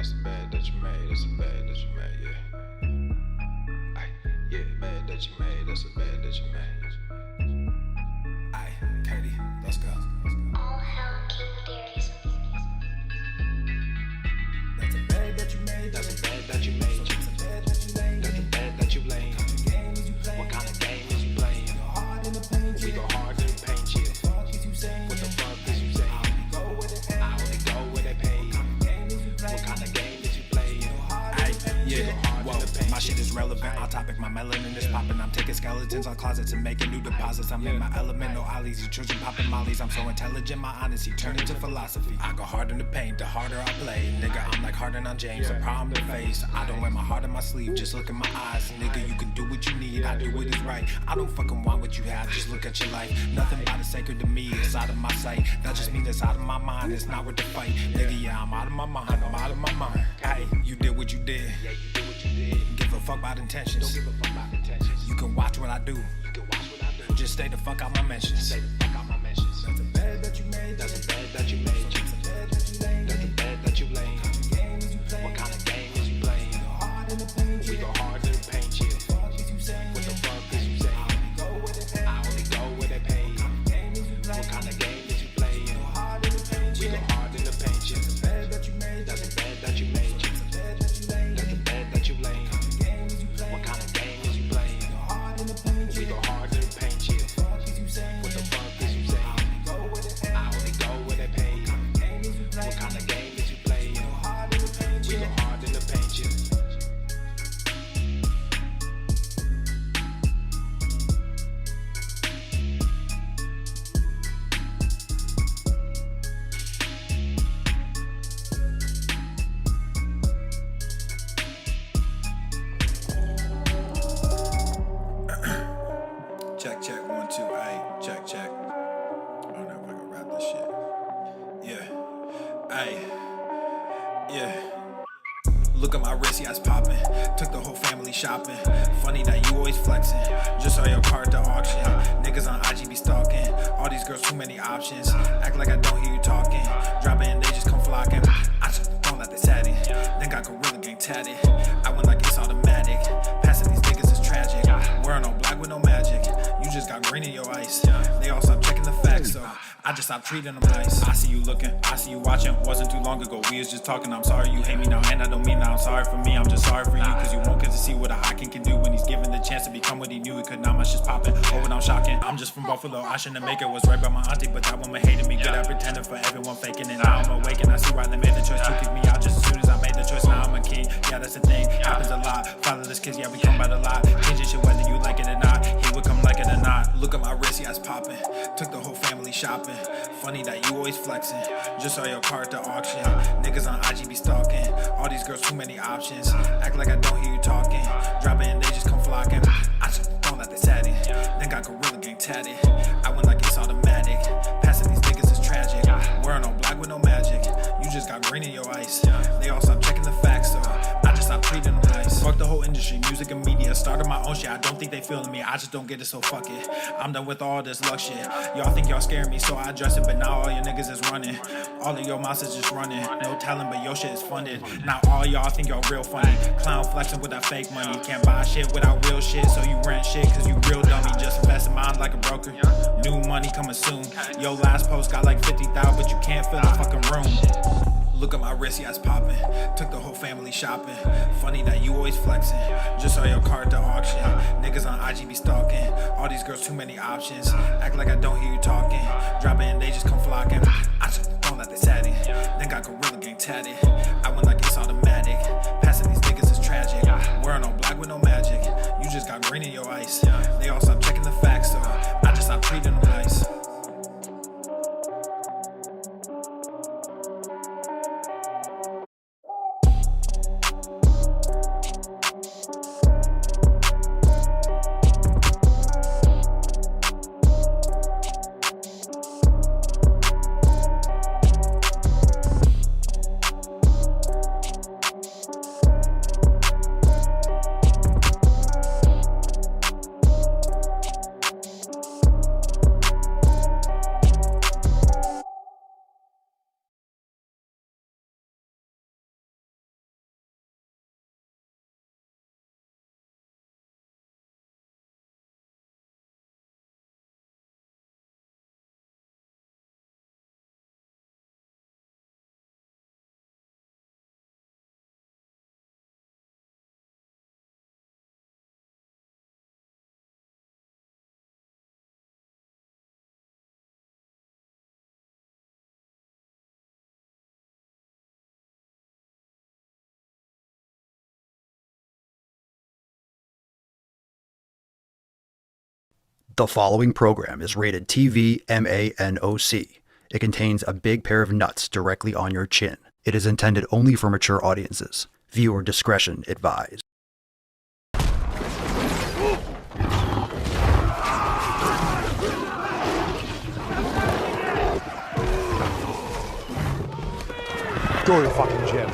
That's a bad that you made. That's a bad that you made. Yeah. Ay, yeah, bad that you made. That's a bad that you made. Aye, Katie, let's go. All hell King Darius. That's a bad that you made. That's a bad that you made. That's a bad that you laid. That's a bad that you laid. What kind of game is you playing? What kind of game is you playing? We go hard in the paint. We go hard in the paint, yeah. Fuck is you saying? What the fuck is you saying? Go where they pay. I only go where they pay. What kind of game is you What playing? kind of game is you playing? Ay, yeah, hard whoa, in the paint. my shit is relevant, on topic, my melanin is popping. I'm taking skeletons on closets and making new deposits. I'm in my element, no ollies, you children popping mollies. I'm so intelligent, my honesty turned into philosophy. I go hard in the paint, the harder I play. Nigga, I'm like Harden on James, a problem to face. I don't wear my heart in my sleeve, just look in my eyes. Nigga, you can do what you need, I do what is right. I don't fucking want what you have, just look at your life. Nothing about it sacred to me, it's out of my sight. That just means it's out of my mind, it's not worth the fight. Nigga, yeah, I'm out of my mind, I'm out of my mind. Hey, you did what you did. Yeah, you do what you did. Give a fuck about intentions. Don't give a fuck about intentions. You can watch what I do. You can watch what I do. Just stay the fuck out my mentions. Stay the fuck out my mentions. That's a bad that you made. That's a bad that you made. That's a bad that you laid. That's a bad that you laid. What kind of game is you playing? We go hard in the paint, yeah. What the fuck is you saying? I only go where they pay. What kind of game is you playing? We go hard in the paint, yeah. That's a bad that you made. That's a bad that you laid. What kind of game is you playing? We go hard in the paint, yeah. What the fuck is you saying? I only go where they pay. What kind of game is you playing? We go hard in the paint, yeah. Check, check, 1, 2, ayy, check, check. I don't know if I can rap this shit. Yeah, ayy, yeah. Look at my wrist, yeah, it's poppin'. Took the whole family shopping. Funny that you always flexing. Just saw your car at the auction. Niggas on IG be stalking. All these girls, too many options. Act like I don't hear you talking. Drop it and they just come flocking. I took the phone that they sat in. Then got Gorilla Gang tatted. I went like it's automatic. Passing these niggas is tragic. Wearing all black with no magic. You just got green in your ice. They all stopped checking the facts, so I just stopped treating them nice. I see you looking, I see you watching. Wasn't too long ago, we was just talking. I'm sorry you hate me now, and I don't mean that I'm sorry for me. I'm just sorry for you, cause you won't get to see what a high king can do when he's given the chance to become what he knew he could. Now my shit's popping, oh, and I'm shocking. I'm just from Buffalo, I shouldn't make it. Was right by my auntie, but that woman hated me. Good at pretending for everyone faking it. Now I'm awake and I see why they made the choice to kick me out just as soon as I made the choice. Now I'm a king, yeah, that's the thing. Happens a lot. Fatherless kids, yeah, we come by the lot. Changing shit whether you like it or not. He would come like it or not. Look at my wrist, yeah, it's popping. Took the whole family shopping. Funny that you always flexing. Just saw your car at the auction. Niggas on IG be stalking. All these girls, too many options. Act like I don't hear you talking. Drop it and they just come flocking. I took the phone that they sat in. Then got Gorilla Gang tatted. I went like it's automatic. Passing these niggas is tragic. Wearing all black with no magic. You just got green in your ice. They all stopped checking the facts, so I just stopped treating them nice. Fuck the whole industry, music and media. Started my own shit, I don't think they feeling me. I just don't get it, so fuck it. I'm done with all this luck shit. Y'all think y'all scaring me, so I address it. But now all your niggas is running. All of your mouths is just running. No talent, but your shit is funded. Now all y'all think y'all real funny. Clown flexing with that fake money. Can't buy shit without real shit, so you rent shit cause you real dummy. Just invest in mine like a broker. New money coming soon. Your last post got like 50,000, but you can't fill the fucking room. Look at my wrist, yeah, it's popping. Took the whole family shopping. Funny that you always flexing. Just saw your car at the auction. Niggas on IG be stalking. All these girls, too many options. Act like I don't hear you talking. Drop it and they just come flocking. I took the phone that they sat in. Then got Gorilla Gang tatted. I went like it's automatic. Passing these niggas is tragic. Wearing all black with no magic. You just got green in your ice. They all stopped checking the facts, so I just stopped treating them nice. The following program is rated TV MANOC. It contains a big pair of nuts directly on your chin. It is intended only for mature audiences. Viewer discretion advised. Go to the fucking gym.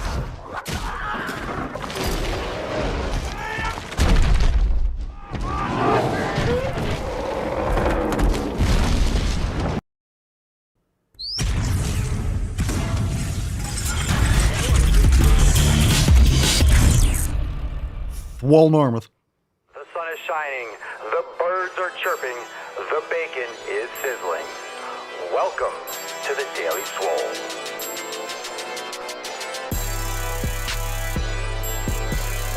Swole Normuth. The sun is shining, the birds are chirping, the bacon is sizzling. Welcome to the Daily Swole.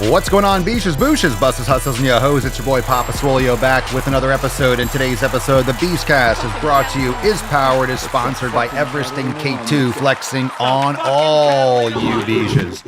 What's going on, beaches, booshes, buses, hustles, and yo-hos? It's your boy Papa Swolio back with another episode. In today's episode, the Beastcast is brought to you, is powered, is sponsored by Everesting K2, flexing on all you beaches.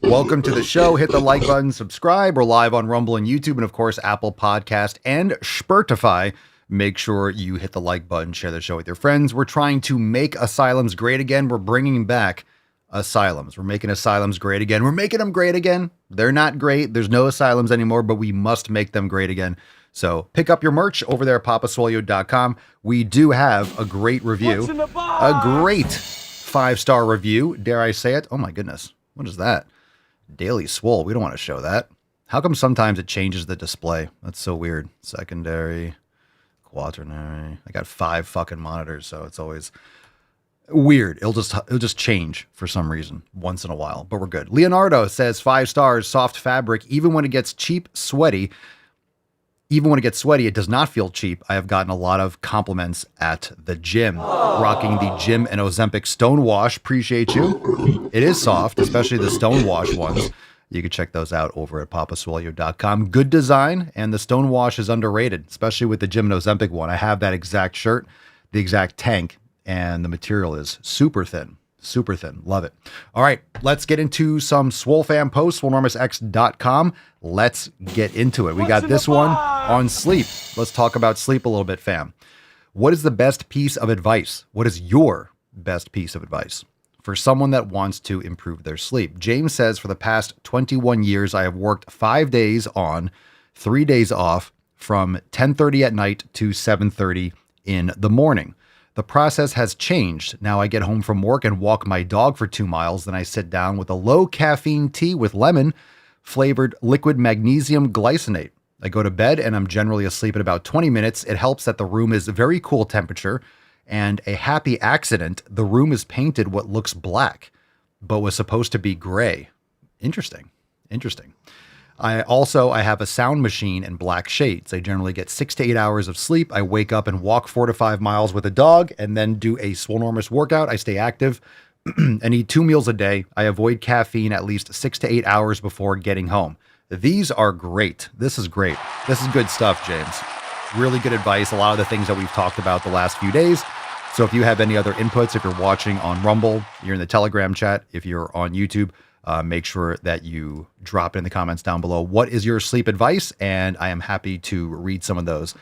Welcome to the show. Hit the like button, subscribe. We're live on Rumble and YouTube, and of course, Apple Podcast and Spotify. Make sure you hit the like button, share the show with your friends. We're trying to make asylums great again. We're bringing back asylums. We're making asylums great again. We're making them great again. They're not great. There's no asylums anymore, but we must make them great again. So pick up your merch over there at papaswolio.com. We do have a great review, a great 5-star review. Dare I say it? Oh my goodness. What is that? Daily Swole. We don't want to show that. How come sometimes it changes the display? That's so weird. Secondary, quaternary. I got 5 fucking monitors, so it's always weird. It'll just change for some reason once in a while, but we're good. Leonardo says 5 stars, soft fabric, even when it gets sweaty, it does not feel cheap. I have gotten a lot of compliments at the gym. Rocking the Gym and Ozempic Stonewash. Appreciate you. It is soft, especially the Stonewash ones. You can check those out over at papaswolio.com. Good design, and the Stonewash is underrated, especially with the Gym and Ozempic one. I have that exact shirt, the exact tank, and the material is super thin. Super thin. Love it. All right, let's get into some Swole Fam posts, swolenormousx.com. Let's get into it. We got this one on sleep. Let's talk about sleep a little bit, fam. What is the best piece of advice? What is your best piece of advice for someone that wants to improve their sleep? James says, for the past 21 years, I have worked 5 days on, 3 days off, from 10:30 at night to 7:30 in the morning. The process has changed. Now I get home from work and walk my dog for 2 miles. Then I sit down with a low caffeine tea with lemon flavored liquid magnesium glycinate. I go to bed and I'm generally asleep in about 20 minutes. It helps that the room is very cool temperature, and a happy accident, the room is painted what looks black, but was supposed to be gray. Interesting. I have a sound machine and black shades. I generally get 6 to 8 hours of sleep. I wake up and walk 4 to 5 miles with a dog and then do a Swolenormous workout. I stay active and eat 2 meals a day. I avoid caffeine at least 6 to 8 hours before getting home. These are great. This is great. This is good stuff, James. Really good advice. A lot of the things that we've talked about the last few days. So if you have any other inputs, if you're watching on Rumble, you're in the Telegram chat, if you're on YouTube, make sure that you drop it in the comments down below. What is your sleep advice? And I am happy to read some of those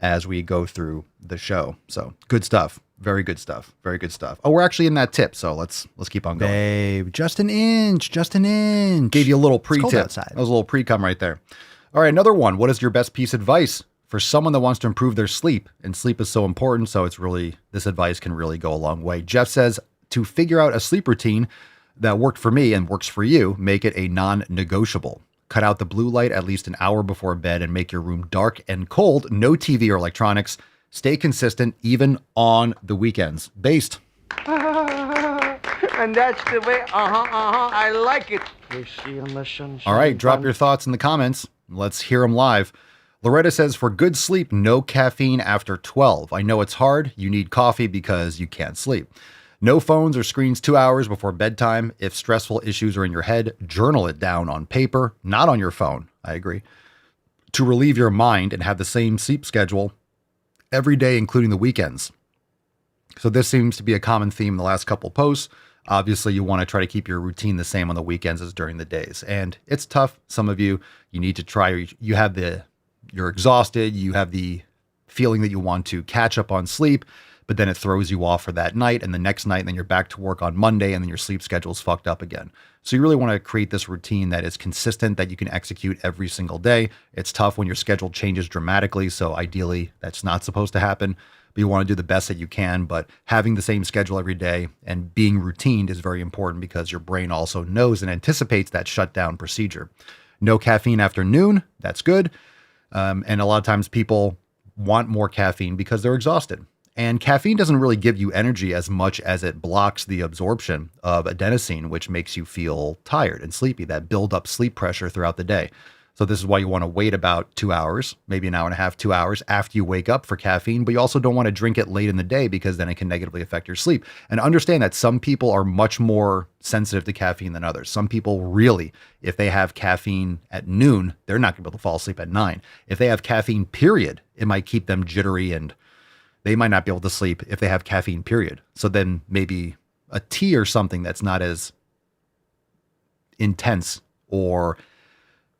as we go through the show. So good stuff. Very good stuff. Very good stuff. Oh, we're actually in that tip. So let's keep on going. Babe, just an inch. Gave you a little pre-tip. outside. That was a little pre-cum right there. All right, another one. What is your best piece of advice for someone that wants to improve their sleep? And sleep is so important. So this advice can really go a long way. Jeff says, to figure out a sleep routine that worked for me and works for you, make it a non-negotiable. Cut out the blue light at least an hour before bed and make your room dark and cold. No TV or electronics. Stay consistent even on the weekends. Based. And that's the way, I like it. All right, drop your thoughts in the comments. Let's hear them live. Loretta says, for good sleep, no caffeine after 12. I know it's hard. You need coffee because you can't sleep. No phones or screens 2 hours before bedtime. If stressful issues are in your head, journal it down on paper, not on your phone. I agree. To relieve your mind and have the same sleep schedule every day, including the weekends. So this seems to be a common theme in the last couple posts. Obviously, you want to try to keep your routine the same on the weekends as during the days. And it's tough. Some of you need to try, you're exhausted. You have the feeling that you want to catch up on sleep, but then it throws you off for that night and the next night, and then you're back to work on Monday, and then your sleep schedule's fucked up again. So you really want to create this routine that is consistent, that you can execute every single day. It's tough when your schedule changes dramatically, so ideally that's not supposed to happen, but you want to do the best that you can. But having the same schedule every day and being routined is very important because your brain also knows and anticipates that shutdown procedure. No caffeine after noon, that's good. And a lot of times people want more caffeine because they're exhausted. And caffeine doesn't really give you energy as much as it blocks the absorption of adenosine, which makes you feel tired and sleepy, that build up sleep pressure throughout the day. So this is why you want to wait about 2 hours, maybe an hour and a half, 2 hours after you wake up for caffeine, but you also don't want to drink it late in the day because then it can negatively affect your sleep. And understand that some people are much more sensitive to caffeine than others. Some people really, if they have caffeine at noon, they're not going to be able to fall asleep at 9. If they have caffeine, period, it might keep them jittery and they might not be able to sleep if they have caffeine, period. So then maybe a tea or something that's not as intense, or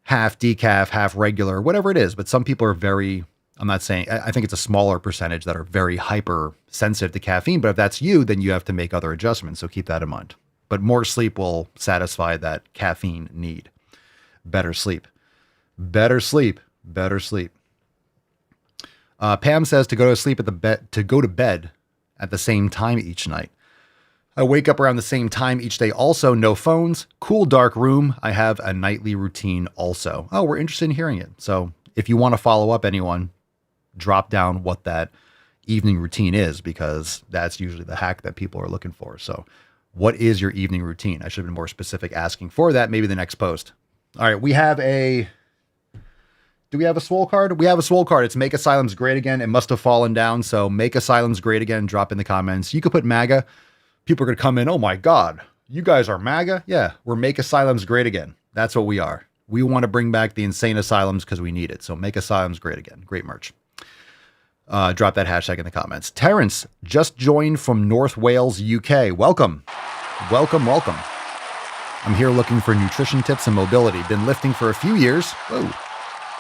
half decaf, half regular, whatever it is. But some people are I think it's a smaller percentage that are very hypersensitive to caffeine. But if that's you, then you have to make other adjustments. So keep that in mind. But more sleep will satisfy that caffeine need. Better sleep. Better sleep. Better sleep. Pam says to go to bed at the same time each night. I wake up around the same time each day. Also, no phones, cool dark room. I have a nightly routine also. Oh, we're interested in hearing it. So if you want to follow up, anyone, drop down what that evening routine is, because that's usually the hack that people are looking for. So what is your evening routine? I should have been more specific asking for that. Maybe the next post. All right, do we have a Swole card? We have a Swole card. It's Make Asylums Great Again. It must have fallen down. So Make Asylums Great Again. Drop in the comments. You could put MAGA. People are going to come in. Oh my God, you guys are MAGA? Yeah, we're Make Asylums Great Again. That's what we are. We want to bring back the insane asylums because we need it. So Make Asylums Great Again. Great merch. Drop that hashtag in the comments. Terrence just joined from North Wales, UK. Welcome. Welcome, welcome. I'm here looking for nutrition tips and mobility. Been lifting for a few years. Whoa.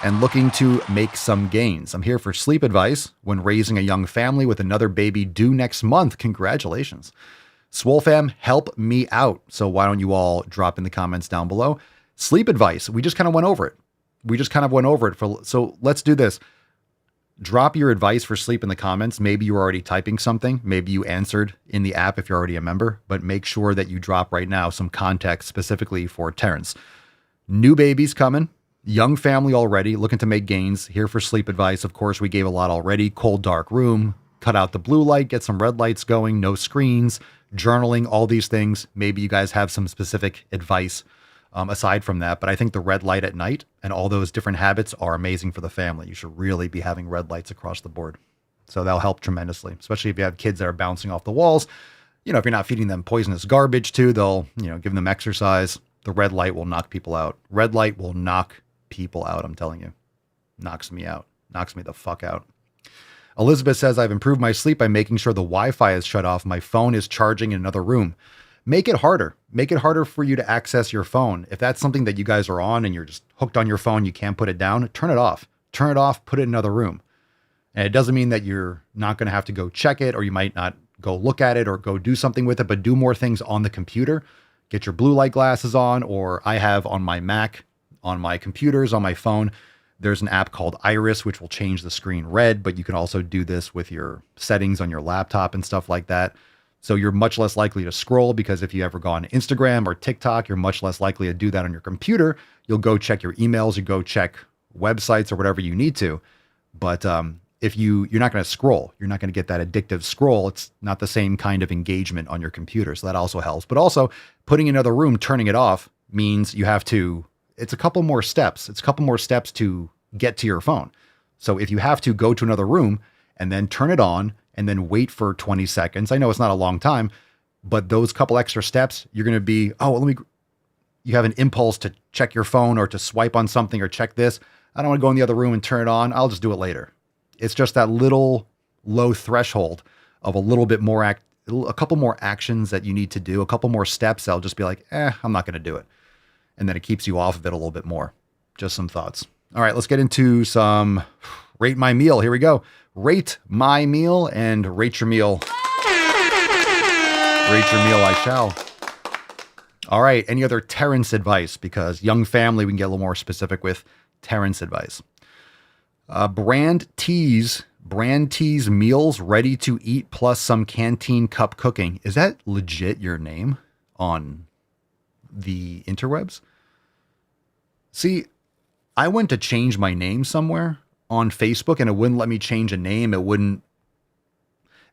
And looking to make some gains. I'm here for sleep advice when raising a young family with another baby due next month. Congratulations. Swole fam, help me out. So why don't you all drop in the comments down below? Sleep advice. We just kind of went over it. So let's do this. Drop your advice for sleep in the comments. Maybe you're already typing something. Maybe you answered in the app if you're already a member, but make sure that you drop right now some context specifically for Terrence. New babies coming. Young family already, looking to make gains. Here for sleep advice. Of course, we gave a lot already. Cold, dark room. Cut out the blue light. Get some red lights going. No screens. Journaling. All these things. Maybe you guys have some specific advice aside from that. But I think the red light at night and all those different habits are amazing for the family. You should really be having red lights across the board. So that'll help tremendously, especially if you have kids that are bouncing off the walls. You know, if you're not feeding them poisonous garbage too, they'll, give them exercise. The red light will knock people out. Red light will knock people out, I'm telling you. Knocks me out. Knocks me the fuck out. Elizabeth says, I've improved my sleep by making sure the Wi-Fi is shut off. My phone is charging in another room. Make it harder. Make it harder for you to access your phone. If that's something that you guys are on and you're just hooked on your phone, you can't put it down, turn it off. Turn it off, put it in another room. And it doesn't mean that you're not going to have to go check it, or you might not go look at it or go do something with it, but do more things on the computer. Get your blue light glasses on, or I have on my Mac, on my computers, on my phone, there's an app called Iris, which will change the screen red, but you can also do this with your settings on your laptop and stuff like that. So you're much less likely to scroll, because if you ever go on Instagram or TikTok, you're much less likely to do that on your computer. You'll go check your emails, you go check websites or whatever you need to. But if you're not going to scroll, you're not going to get that addictive scroll. It's not the same kind of engagement on your computer. So that also helps. But also putting in another room, turning it off means you have to, it's a couple more steps. It's a couple more steps to get to your phone. So if you have to go to another room and then turn it on and then wait for 20 seconds, I know it's not a long time, but those couple extra steps, you're going to be, you have an impulse to check your phone or to swipe on something or check this. I don't want to go in the other room and turn it on. I'll just do it later. It's just that little low threshold of a little bit more, a couple more actions that you need to do, a couple more steps. I'll just be like, I'm not going to do it. And then it keeps you off of it a little bit more. Just some thoughts. All right, let's get into some Rate My Meal. Here we go. Rate my meal and rate your meal. Rate your meal, I shall. All right. Any other Terrence advice? Because young family, we can get a little more specific with Terrence advice. Brand teas meals ready to eat plus some canteen cup cooking. Is that legit your name on the interwebs? See, I went to change my name somewhere on Facebook and it wouldn't let me change a name. It wouldn't.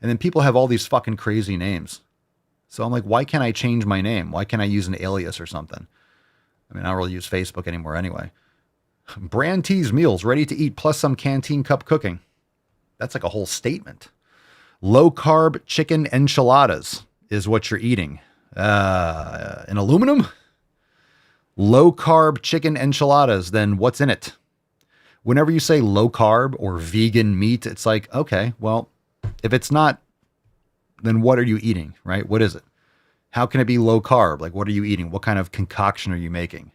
And then people have all these fucking crazy names. So I'm like, why can't I change my name? Why can't I use an alias or something? I mean, I don't really use Facebook anymore anyway. Brand teas meals ready to eat plus some canteen cup cooking. That's like a whole statement. Low carb chicken enchiladas is what you're eating. In aluminum? Low carb chicken enchiladas, then what's in it? Whenever you say low carb or vegan meat, it's like, okay, well, if it's not, then what are you eating, right? What is it? How can it be low carb? Like, what are you eating? What kind of concoction are you making?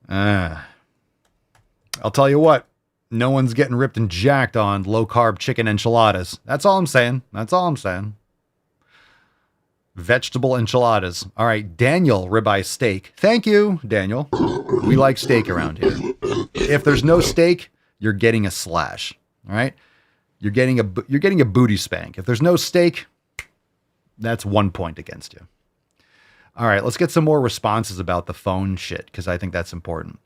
I'll tell you what, no one's getting ripped and jacked on low carb chicken enchiladas. That's all I'm saying. That's all I'm saying. Vegetable enchiladas. All right, Daniel, ribeye steak. Thank you, Daniel. We like steak around here. If there's no steak, you're getting a slash. All right, you're getting a booty spank. If there's no steak, that's 1 point against you. All right, let's get some more responses about the phone shit because I think that's important.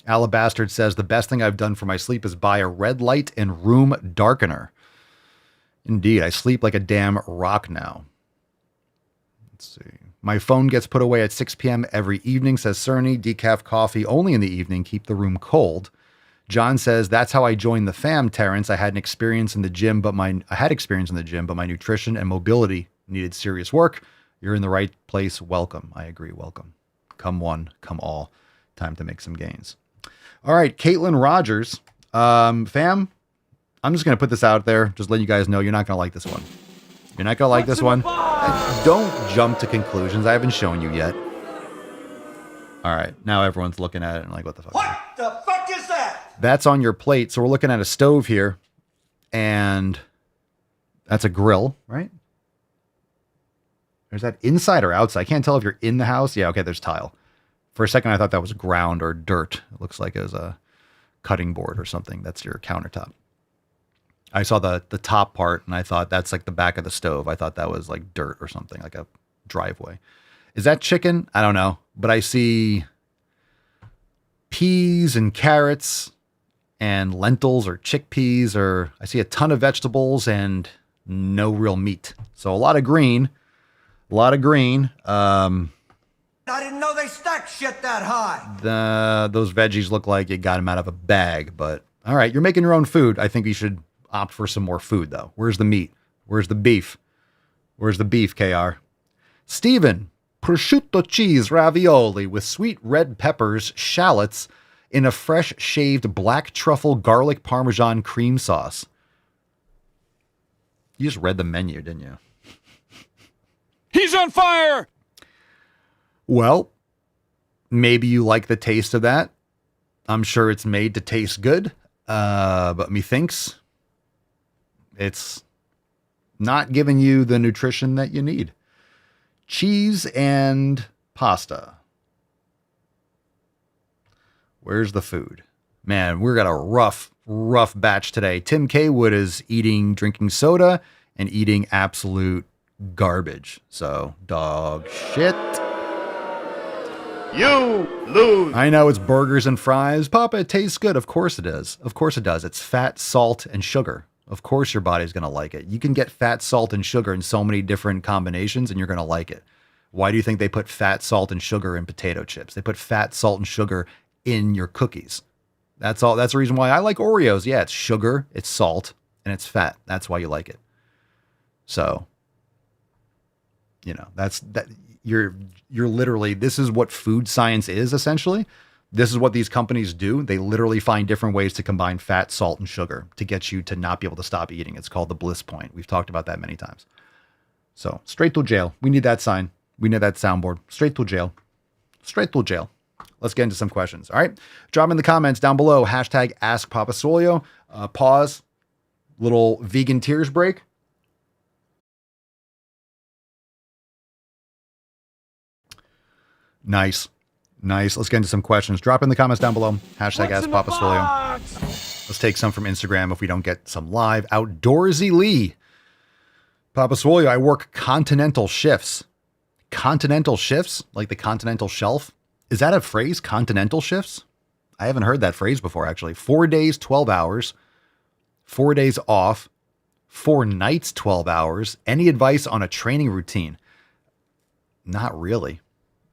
Alabastard says the best thing I've done for my sleep is buy a red light and room darkener. Indeed, I sleep like a damn rock now. Let's see. My phone gets put away at 6 p.m. every evening, says Cerny. Decaf coffee only in the evening. Keep the room cold. John says, that's how I joined the fam, Terrence. I had experience in the gym, but my nutrition and mobility needed serious work. You're in the right place. Welcome. I agree. Welcome. Come one, come all. Time to make some gains. All right. Caitlin Rogers. Fam, I'm just going to put this out there. Just let you guys know you're not going to like this one. You're not going to like this one. And don't jump to conclusions. I haven't shown you yet. All right. Now everyone's looking at it and like, what the fuck? What the fuck is that? That's on your plate. So we're looking at a stove here. And that's a grill, right? Is that inside or outside? I can't tell if you're in the house. Yeah, okay, there's tile. For a second, I thought that was ground or dirt. It looks like it was a cutting board or something. That's your countertop. I saw the top part, and I thought that's like the back of the stove. I thought that was like dirt or something, like a driveway. Is that chicken? I don't know. But I see peas and carrots and lentils or chickpeas, or I see a ton of vegetables and no real meat. So a lot of green. A lot of green. I didn't know they stacked shit that high. Those veggies look like you got them out of a bag, but all right, you're making your own food. I think you should opt for some more food, though. Where's the meat? Where's the beef? Where's the beef, KR? Steven, prosciutto cheese ravioli with sweet red peppers, shallots, in a fresh shaved black truffle garlic parmesan cream sauce. You just read the menu, didn't you? He's on fire! Well, maybe you like the taste of that. I'm sure it's made to taste good, but methinks it's not giving you the nutrition that you need. Cheese and pasta. Where's the food? Man, we've got a rough batch today. Tim K. Wood is drinking soda and eating absolute garbage. So, dog shit. You lose. I know it's burgers and fries. Papa, it tastes good. Of course it is. Of course it does. It's fat, salt, and sugar. Of course your body's going to like it. You can get fat, salt, and sugar in so many different combinations, and you're going to like it. Why do you think they put fat, salt, and sugar in potato chips? They put fat, salt, and sugar in your cookies. That's all. That's the reason why I like Oreos. Yeah, it's sugar, it's salt, and it's fat. That's why you like it. So, you know, you're literally, this is what food science is essentially. This is what these companies do. They literally find different ways to combine fat, salt, and sugar to get you to not be able to stop eating. It's called the bliss point. We've talked about that many times. So straight to jail. We need that sign. We need that soundboard. Straight to jail. Straight to jail. Let's get into some questions. All right. Drop in the comments down below. Hashtag Ask Papa Swolio. Pause. Little vegan tears break. Nice. Let's get into some questions. Drop in the comments down below. Hashtag AskPapaSwolio. Let's take some from Instagram if we don't get some live. Outdoorsy Lee. Papa Swolio, I work continental shifts. Continental shifts? Like the continental shelf? Is that a phrase? Continental shifts? I haven't heard that phrase before, actually. 4 days, 12 hours. 4 days off. 4 nights, 12 hours. Any advice on a training routine? Not really.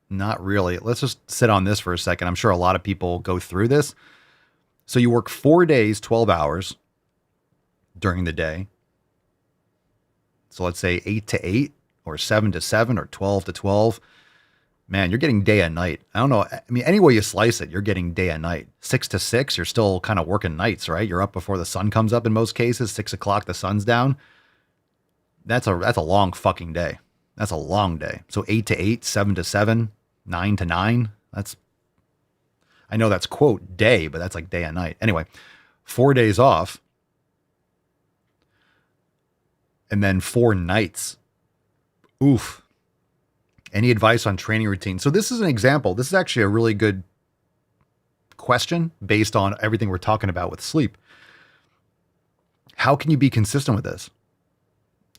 Let's just sit on this for a second. I'm sure a lot of people go through this. So you work 4 days, 12 hours during the day. So let's say 8 to 8 or 7 to 7 or 12 to 12. Man, you're getting day and night. I don't know. I mean, any way you slice it, you're getting day and night. 6 to 6, you're still kind of working nights, right? You're up before the sun comes up in most cases. 6 o'clock, the sun's down. That's a long fucking day. That's a long day. So 8 to 8, 7 to 7, 9 to 9. I know that's quote day, but that's like day and night. Anyway, 4 days off. And then 4 nights. Oof. Any advice on training routine? So this is an example. This is actually a really good question based on everything we're talking about with sleep. How can you be consistent with this?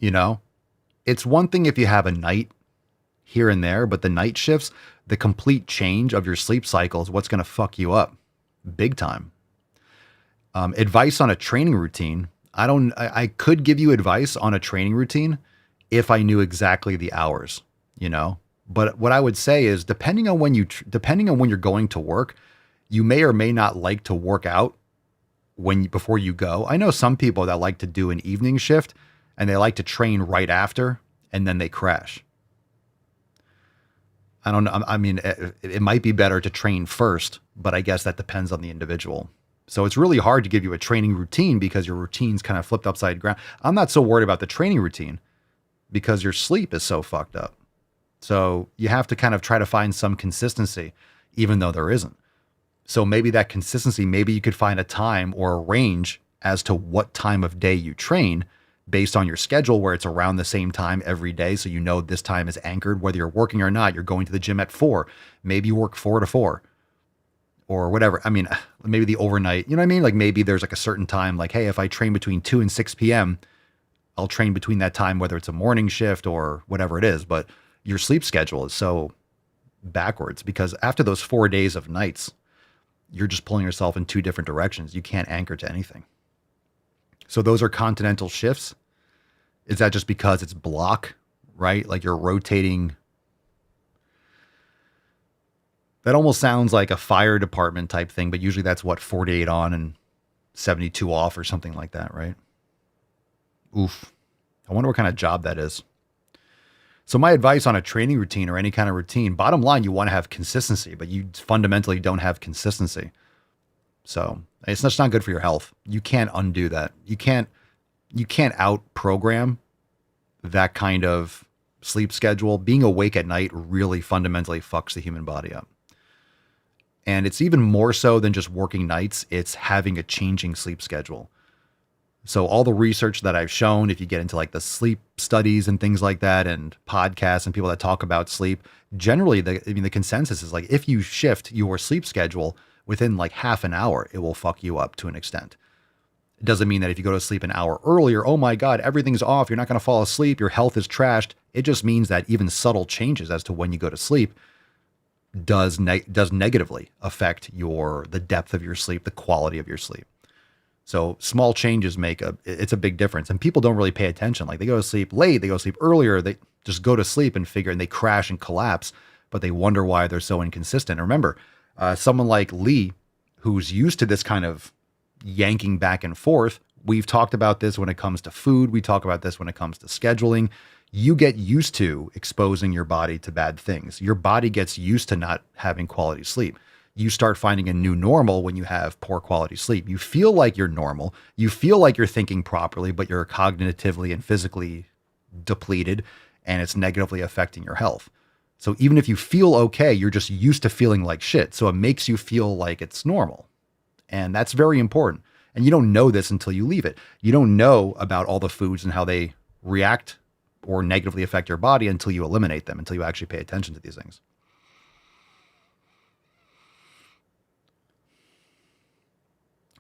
You know, it's one thing if you have a night here and there, but the night shifts, the complete change of your sleep cycle is what's going to fuck you up big time. Advice on a training routine. I could give you advice on a training routine if I knew exactly the hours, you know, but what I would say is depending on when you're going to work, you may or may not like to work out before you go. I know some people that like to do an evening shift and they like to train right after and then they crash. I don't know. I mean, it might be better to train first, but I guess that depends on the individual. So it's really hard to give you a training routine because your routine's kind of flipped upside down. I'm not so worried about the training routine because your sleep is so fucked up. So you have to kind of try to find some consistency, even though there isn't. So maybe that consistency, maybe you could find a time or a range as to what time of day you train based on your schedule where it's around the same time every day. So you know this time is anchored, whether you're working or not. You're going to the gym at 4. Maybe you work 4 to 4 or whatever. I mean, maybe the overnight, you know what I mean? Like maybe there's like a certain time, like, hey, if I train between 2 and 6 p.m., I'll train between that time, whether it's a morning shift or whatever it is. But your sleep schedule is so backwards because after those 4 days of nights, you're just pulling yourself in 2 different directions. You can't anchor to anything. So those are continental shifts. Is that just because it's block, right? Like you're rotating. That almost sounds like a fire department type thing, but usually that's what 48 on and 72 off or something like that, right? Oof. I wonder what kind of job that is. So my advice on a training routine or any kind of routine, bottom line, you want to have consistency, but you fundamentally don't have consistency. So it's just not good for your health. You can't undo that. You can't out program that kind of sleep schedule. Being awake at night really fundamentally fucks the human body up. And it's even more so than just working nights. It's having a changing sleep schedule. So all the research that I've shown, if you get into like the sleep studies and things like that and podcasts and people that talk about sleep, generally the consensus is like, if you shift your sleep schedule within like half an hour, it will fuck you up to an extent. It doesn't mean that if you go to sleep an hour earlier, oh my God, everything's off, you're not going to fall asleep, your health is trashed. It just means that even subtle changes as to when you go to sleep does negatively affect the depth of your sleep, the quality of your sleep. So small changes it's a big difference. And people don't really pay attention. Like they go to sleep late, they go to sleep earlier, they just go to sleep and they crash and collapse, but they wonder why they're so inconsistent. Remember, someone like Lee, who's used to this kind of yanking back and forth, we've talked about this when it comes to food. We talk about this when it comes to scheduling. You get used to exposing your body to bad things. Your body gets used to not having quality sleep. You start finding a new normal when you have poor quality sleep. You feel like you're normal. You feel like you're thinking properly, but you're cognitively and physically depleted, and it's negatively affecting your health. So even if you feel okay, you're just used to feeling like shit. So it makes you feel like it's normal. And that's very important. And you don't know this until you leave it. You don't know about all the foods and how they react or negatively affect your body until you eliminate them, until you actually pay attention to these things.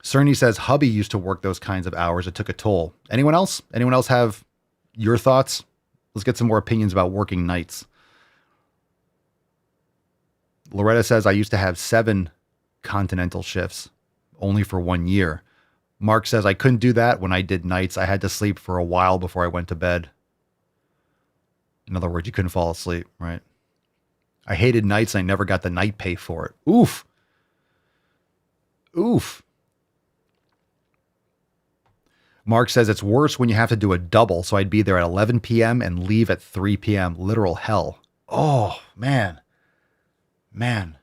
Cerny says hubby used to work those kinds of hours. It took a toll. Anyone else? Anyone else have your thoughts? Let's get some more opinions about working nights. Loretta says, I used to have 7 Continental shifts only for 1 year. Mark says, I couldn't do that when I did nights. I had to sleep for a while before I went to bed. In other words, you couldn't fall asleep, right? I hated nights and I never got the night pay for it. Oof. Oof. Mark says it's worse when you have to do a double. So I'd be there at 11 p.m. and leave at 3 p.m. Literal hell. Oh, man. Man.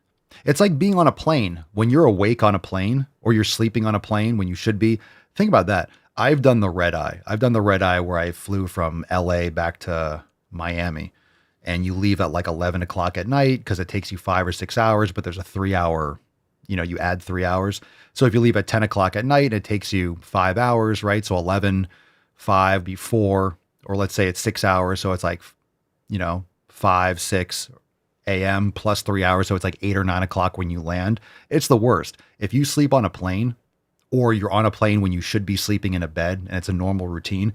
It's like being on a plane. When you're awake on a plane or you're sleeping on a plane when you should be. Think about that. I've done the red eye. I've done the red eye where I flew from LA back to Miami. And you leave at like 11 o'clock at night because it takes you 5 or 6 hours, but there's a 3 hour, you add 3 hours. So if you leave at 10 o'clock at night, it takes you 5 hours, right? So 11, 5 before, or let's say it's 6 hours. So it's like, 5, 6 a.m. plus 3 hours. So it's like 8 or 9 o'clock when you land. It's the worst. If you sleep on a plane or you're on a plane when you should be sleeping in a bed and it's a normal routine.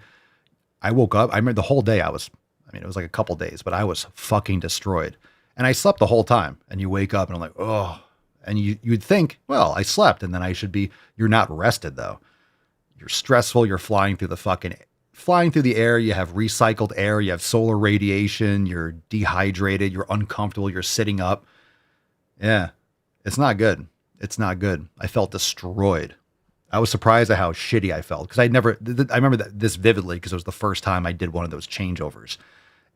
I woke up, I remember the whole day it was like a couple days, but I was fucking destroyed. And I slept the whole time. And you wake up and I'm like, oh. And you'd think, well, I slept and then you're not rested though. You're stressful. You're flying through the air. You have recycled air. You have solar radiation. You're dehydrated. You're uncomfortable. You're sitting up. Yeah. It's not good. It's not good. I felt destroyed. I was surprised at how shitty I felt because I remember this vividly because it was the first time I did one of those changeovers.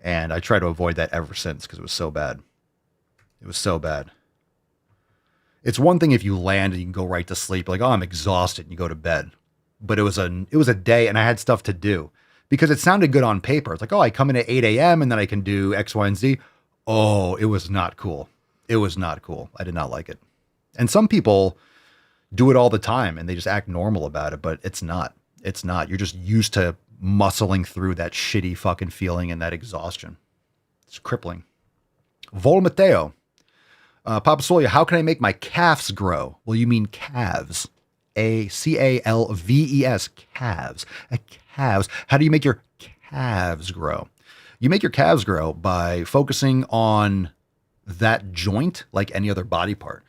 And I try to avoid that ever since because it was so bad. It was so bad. It's one thing if you land and you can go right to sleep, like, oh, I'm exhausted, and you go to bed. But it was a day, and I had stuff to do because it sounded good on paper. It's like, oh, I come in at 8 a.m. and then I can do X, Y, and Z. Oh, it was not cool. It was not cool. I did not like it. And some people do it all the time and they just act normal about it, but it's not. It's not. You're just used to muscling through that shitty fucking feeling and that exhaustion. It's crippling. Vol Mateo. Papa Swole, how can I make my calves grow? Well, you mean calves. A-C-A-L-V-E-S. Calves. Calves. How do you make your calves grow? You make your calves grow by focusing on that joint like any other body part.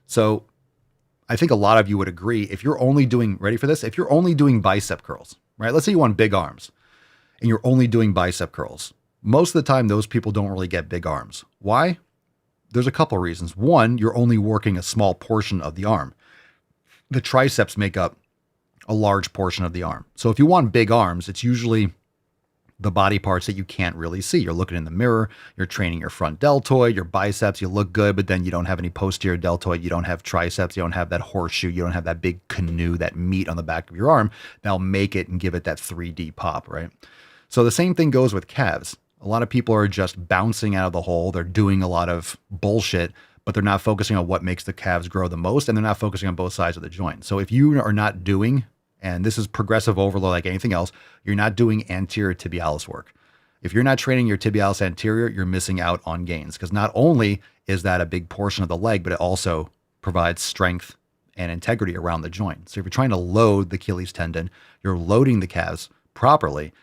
So I think a lot of you would agree if you're only doing, ready for this? If you're only doing bicep curls, right? Let's say you want big arms and you're only doing bicep curls. Most of the time, those people don't really get big arms. Why? There's a couple of reasons. One, you're only working a small portion of the arm. The triceps make up a large portion of the arm. So if you want big arms, it's usually the body parts that you can't really see. You're looking in the mirror, you're training your front deltoid, your biceps, you look good, but then you don't have any posterior deltoid, you don't have triceps, you don't have that horseshoe, you don't have that big canoe, that meat on the back of your arm. That'll make it and give it that 3D pop, right? So the same thing goes with calves. A lot of people are just bouncing out of the hole. They're doing a lot of bullshit, but they're not focusing on what makes the calves grow the most, and they're not focusing on both sides of the joint. So if you are not doing, and this is progressive overload like anything else, you're not doing anterior tibialis work. If you're not training your tibialis anterior, you're missing out on gains because not only is that a big portion of the leg, but it also provides strength and integrity around the joint. So if you're trying to load the Achilles tendon, you're loading the calves properly.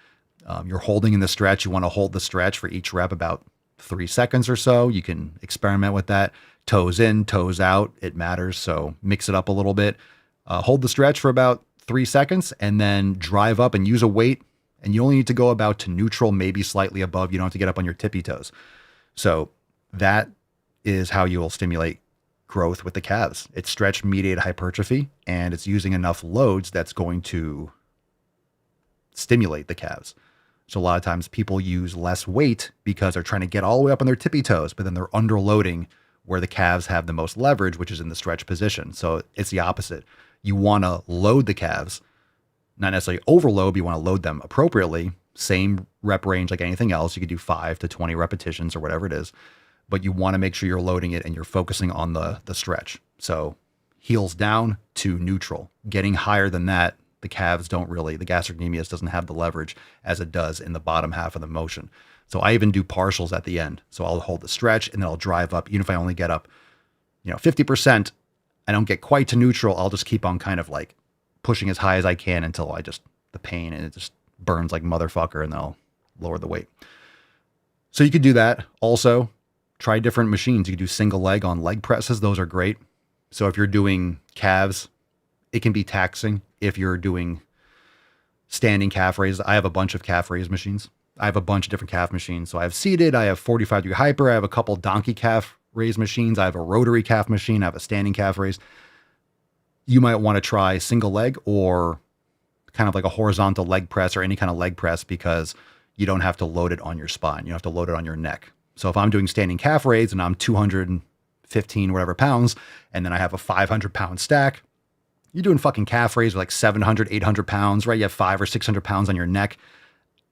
You're holding in the stretch. You want to hold the stretch for each rep about 3 seconds or so. You can experiment with that. Toes in, toes out. It matters. So mix it up a little bit. Hold the stretch for about 3 seconds and then drive up and use a weight. And you only need to go about to neutral, maybe slightly above. You don't have to get up on your tippy toes. So that is how you will stimulate growth with the calves. It's stretch mediated hypertrophy, and it's using enough loads that's going to stimulate the calves. So a lot of times people use less weight because they're trying to get all the way up on their tippy toes, but then they're underloading where the calves have the most leverage, which is in the stretch position. So it's the opposite. You want to load the calves, not necessarily overload, but you want to load them appropriately. Same rep range like anything else. You could do 5 to 20 repetitions or whatever it is, but you want to make sure you're loading it and you're focusing on the stretch. So heels down to neutral. Getting higher than that, the calves don't really, the gastrocnemius doesn't have the leverage as it does in the bottom half of the motion. So I even do partials at the end. So I'll hold the stretch and then I'll drive up. Even if I only get up, 50%, I don't get quite to neutral. I'll just keep on kind of like pushing as high as I can until the pain and it just burns like motherfucker, and then I'll lower the weight. So you could do that. Also, try different machines. You could do single leg on leg presses. Those are great. So if you're doing calves, it can be taxing. If you're doing standing calf raises, I have a bunch of calf raise machines. I have a bunch of different calf machines. So I have seated, I have 45 degree hyper, I have a couple donkey calf raise machines, I have a rotary calf machine, I have a standing calf raise. You might want to try single leg or kind of like a horizontal leg press or any kind of leg press, because you don't have to load it on your spine. You have to load it on your neck. So if I'm doing standing calf raise and I'm 215 whatever pounds, and then I have a 500 pound stack, you're doing fucking calf raise with like 700, 800 pounds, right? You have 500 or 600 pounds on your neck.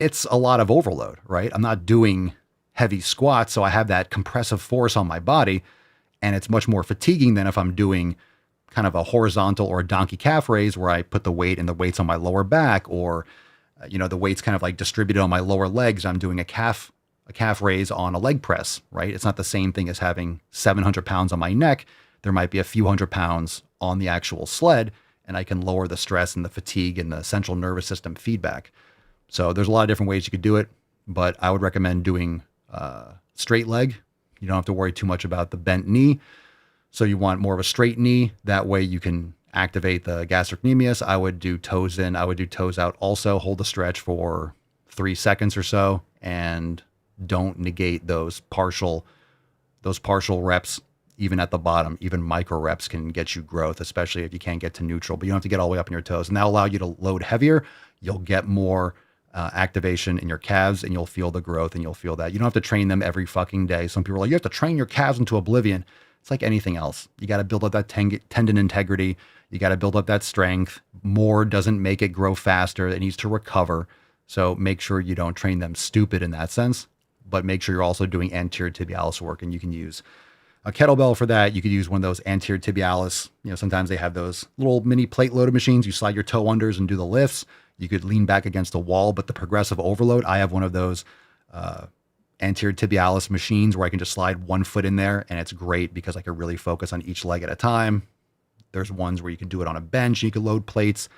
It's a lot of overload, right? I'm not doing heavy squats, so I have that compressive force on my body, and it's much more fatiguing than if I'm doing kind of a horizontal or a donkey calf raise where I put the weight and the weight's on my lower back, or the weight's kind of like distributed on my lower legs. I'm doing a calf raise on a leg press, right? It's not the same thing as having 700 pounds on my neck. There might be a few hundred pounds on the actual sled, and I can lower the stress and the fatigue and the central nervous system feedback. So there's a lot of different ways you could do it, but I would recommend doing straight leg. You don't have to worry too much about the bent knee. So you want more of a straight knee. That way you can activate the gastrocnemius. I would do toes in. I would do toes out also. Hold the stretch for 3 seconds or so, and don't negate those partial reps. Even at the bottom, even micro reps can get you growth, especially if you can't get to neutral, but you don't have to get all the way up in your toes. And that'll allow you to load heavier. You'll get more activation in your calves, and you'll feel the growth, and you'll feel that. You don't have to train them every fucking day. Some people are like, you have to train your calves into oblivion. It's like anything else. You got to build up that tendon integrity. You got to build up that strength. More doesn't make it grow faster. It needs to recover. So make sure you don't train them stupid in that sense, but make sure you're also doing anterior tibialis work, and you can use a kettlebell for that. You could use one of those anterior tibialis. Sometimes they have those little mini plate loaded machines. You slide your toe unders and do the lifts. You could lean back against a wall, but the progressive overload, I have one of those anterior tibialis machines where I can just slide one foot in there, and it's great because I can really focus on each leg at a time. There's ones where you can do it on a bench. You can load plates.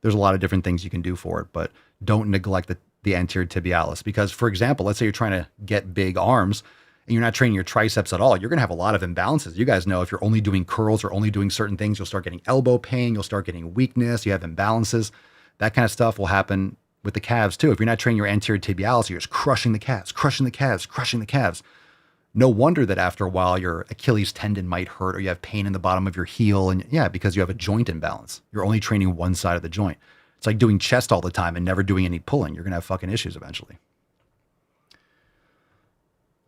There's a lot of different things you can do for it, but don't neglect the anterior tibialis, because, for example, let's say you're trying to get big arms and you're not training your triceps at all. You're going to have a lot of imbalances. You guys know if you're only doing curls or only doing certain things, you'll start getting elbow pain. You'll start getting weakness. You have imbalances. That kind of stuff will happen with the calves too. If you're not training your anterior tibialis, you're just crushing the calves. No wonder that after a while your Achilles tendon might hurt, or you have pain in the bottom of your heel. And yeah, because you have a joint imbalance. You're only training one side of the joint. It's like doing chest all the time and never doing any pulling. You're going to have fucking issues eventually.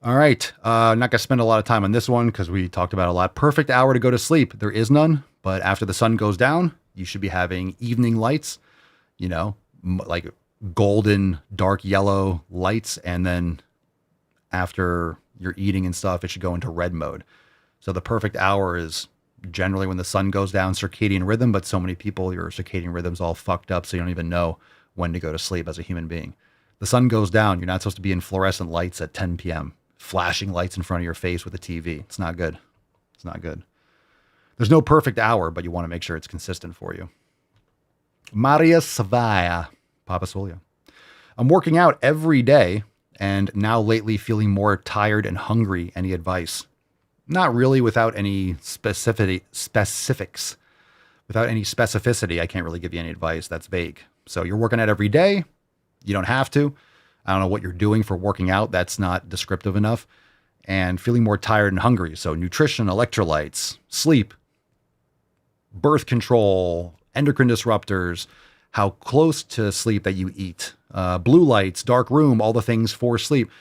All right. I'm not going to spend a lot of time on this one because we talked about it a lot. Perfect hour to go to sleep. There is none, but after the sun goes down, you should be having evening lights, like golden, dark yellow lights. And then after you're eating and stuff, it should go into red mode. So the perfect hour is generally when the sun goes down, circadian rhythm, but so many people, your circadian rhythm's all fucked up, so you don't even know when to go to sleep as a human being. The sun goes down, you're not supposed to be in fluorescent lights at 10 p.m., flashing lights in front of your face with a TV. It's not good. It's not good. There's no perfect hour, but you want to make sure it's consistent for you. Maria Savaya, Papa Swole. I'm working out every day and now lately feeling more tired and hungry. Any advice? Not really, without any specifics. Without any specificity, I can't really give you any advice. That's vague. So you're working out every day. You don't have to. I don't know what you're doing for working out. That's not descriptive enough. And feeling more tired and hungry. So nutrition, electrolytes, sleep, birth control, endocrine disruptors, how close to sleep that you eat, blue lights, dark room, all the things for sleep.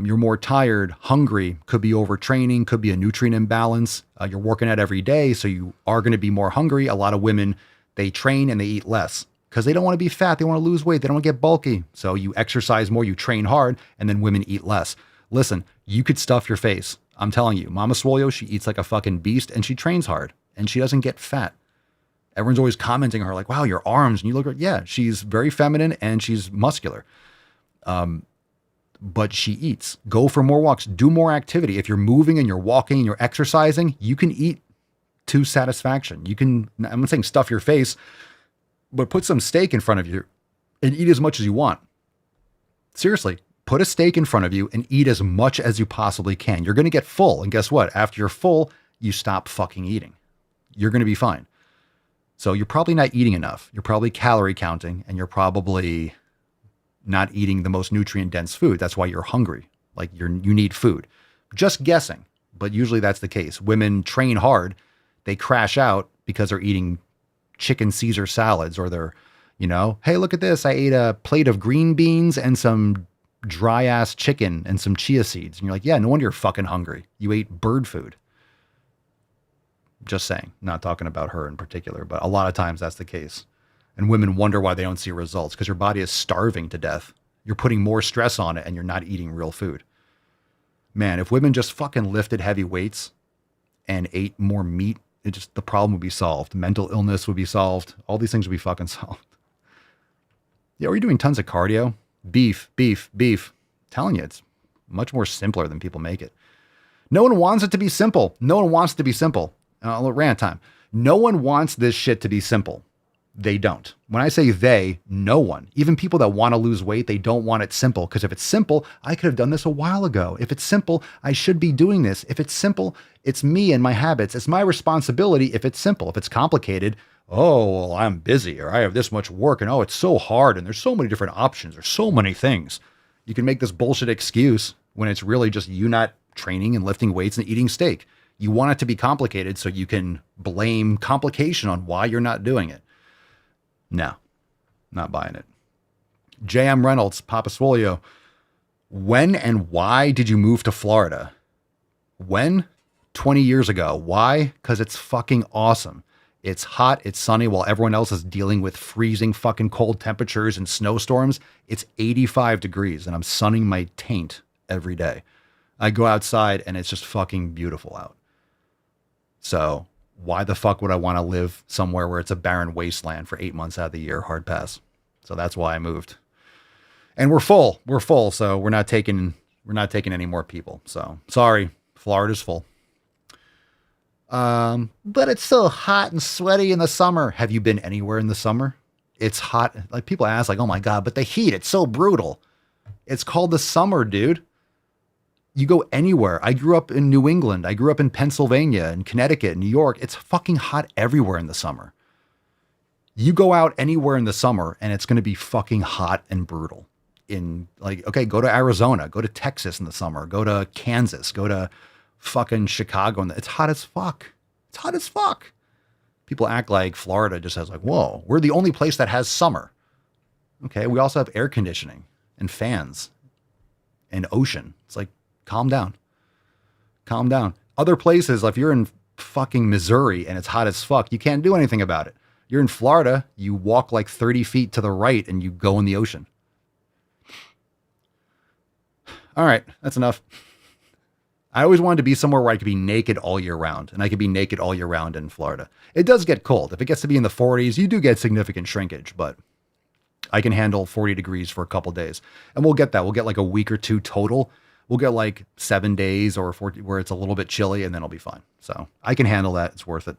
You're more tired, hungry, could be overtraining, could be a nutrient imbalance. You're working out every day, so you are going to be more hungry. A lot of women, they train and they eat less because they don't want to be fat. They want to lose weight. They don't want to get bulky. So you exercise more, you train hard, and then women eat less. Listen, you could stuff your face. I'm telling you, Mama Swole, she eats like a fucking beast and she trains hard. and she doesn't get fat. Everyone's always commenting on her like, wow, your arms. And you look at her. Yeah, she's very feminine and she's muscular. But she eats. Go for more walks. Do more activity. If you're moving and you're walking and you're exercising, you can eat to satisfaction. You can, I'm not saying stuff your face, but put some steak in front of you and eat as much as you want. Seriously, put a steak in front of you and eat as much as you possibly can. You're going to get full. And guess what? After you're full, you stop fucking eating. You're going to be fine. So you're probably not eating enough. You're probably calorie counting, and you're probably not eating the most nutrient dense food. That's why you're hungry. Like you need food. Just guessing, but usually that's the case. Women train hard. They crash out because they're eating chicken Caesar salads, or they're, hey, look at this. I ate a plate of green beans and some dry ass chicken and some chia seeds. And you're like, yeah, no wonder you're fucking hungry. You ate bird food. Just saying, not talking about her in particular, but a lot of times that's the case. And women wonder why they don't see results, because your body is starving to death. You're putting more stress on it and you're not eating real food. Man, if women just fucking lifted heavy weights and ate more meat, the problem would be solved. Mental illness would be solved. All these things would be fucking solved. Yeah, we're doing tons of cardio. Beef. Telling you, it's much more simpler than people make it. No one wants it to be simple. No one wants it to be simple. Rant time. No one wants this shit to be simple. They don't. When I say they, no one. Even people that want to lose weight, they don't want it simple. Because if it's simple, I could have done this a while ago. If it's simple, I should be doing this. If it's simple, it's me and my habits. It's my responsibility if it's simple. If it's complicated, oh, well, I'm busy, or I have this much work, and oh, it's so hard, and there's so many different options. There's so many things. You can make this bullshit excuse when it's really just you not training and lifting weights and eating steak. You want it to be complicated so you can blame complication on why you're not doing it. No, not buying it. J.M. Reynolds, Papa Swole, when and why did you move to Florida? When? 20 years ago. Why? Because it's fucking awesome. It's hot, it's sunny, while everyone else is dealing with freezing fucking cold temperatures and snowstorms. It's 85 degrees and I'm sunning my taint every day. I go outside and it's just fucking beautiful out. So why the fuck would I want to live somewhere where it's a barren wasteland for 8 months out of the year? Hard pass. So that's why I moved. And we're full. So we're not taking any more people. So sorry, Florida's full. But it's so hot and sweaty in the summer. Have you been anywhere in the summer? It's hot. Like people ask like, oh my God, but the heat, it's so brutal. It's called the summer, dude. You go anywhere. I grew up in New England. I grew up in Pennsylvania and Connecticut, New York. It's fucking hot everywhere in the summer. You go out anywhere in the summer and it's going to be fucking hot and brutal. Go to Arizona, go to Texas in the summer, go to Kansas, go to fucking Chicago. It's hot as fuck. It's hot as fuck. People act like Florida just has like, whoa, we're the only place that has summer. Okay. We also have air conditioning and fans and ocean. It's like, calm down. Calm down. Other places, if you're in fucking Missouri and it's hot as fuck, you can't do anything about it. You're in Florida, you walk like 30 feet to the right and you go in the ocean. All right, that's enough. I always wanted to be somewhere where I could be naked all year round, and I could be naked all year round in Florida. It does get cold. If it gets to be in the 40s, you do get significant shrinkage, but I can handle 40 degrees for a couple days. And we'll get that. We'll get like a week or two total. We'll get like 7 days or 40 where it's a little bit chilly, and then I'll be fine. So I can handle that. It's worth it.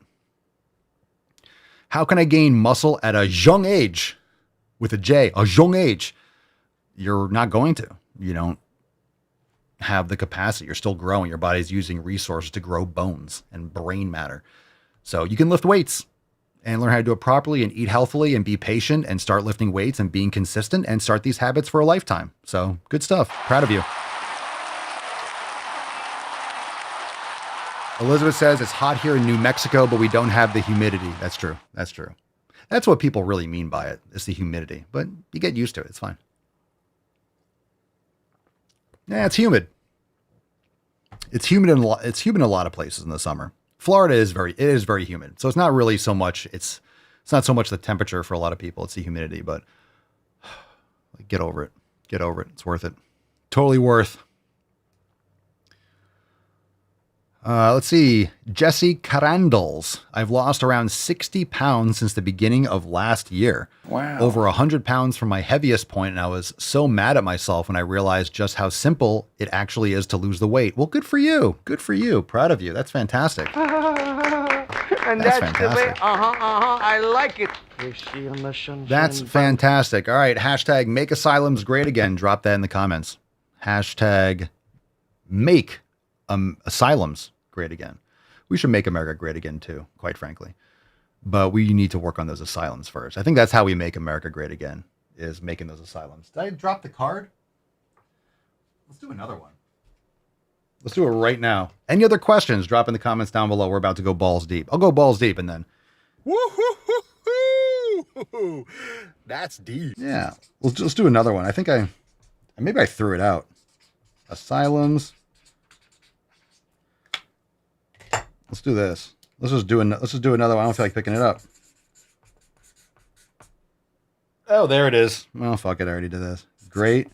How can I gain muscle at a young age? With a J, a young age. You're not going to. You don't have the capacity. You're still growing. Your body's using resources to grow bones and brain matter. So you can lift weights and learn how to do it properly and eat healthily and be patient and start lifting weights and being consistent and start these habits for a lifetime. So good stuff. Proud of you. Elizabeth says it's hot here in New Mexico, but we don't have the humidity. That's true. That's true. That's what people really mean by it. It's the humidity, but you get used to it. It's fine. Yeah, it's humid. It's humid in a lot of places in the summer. Florida is very humid. So it's not really so much, it's not so much the temperature for a lot of people. It's the humidity, but get over it. Get over it. It's worth it. Totally worth. Let's see. Jesse Carandles. I've lost around 60 pounds since the beginning of last year. Wow. Over 100 pounds from my heaviest point, and I was so mad at myself when I realized just how simple it actually is to lose the weight. Well, good for you. Good for you. Proud of you. That's fantastic. And That's that's the way, fantastic. I like it. That's fantastic. All right. Hashtag make asylums great again. Drop that in the comments. Hashtag make asylums great again. We should make America great again too, quite frankly. But we need to work on those asylums first. I think that's how we make America great again, is making those asylums. Did I drop the card? Let's do another one. Let's do it right now. Any other questions? Drop in the comments down below. We're about to go balls deep. I'll go balls deep and then. Woo-hoo-hoo-hoo! That's deep. Yeah. Let's do another one. I think maybe I threw it out. Asylums. Let's do this. Let's just do another one. I don't feel like picking it up. Oh, there it is. Oh, fuck it. I already did this. Great.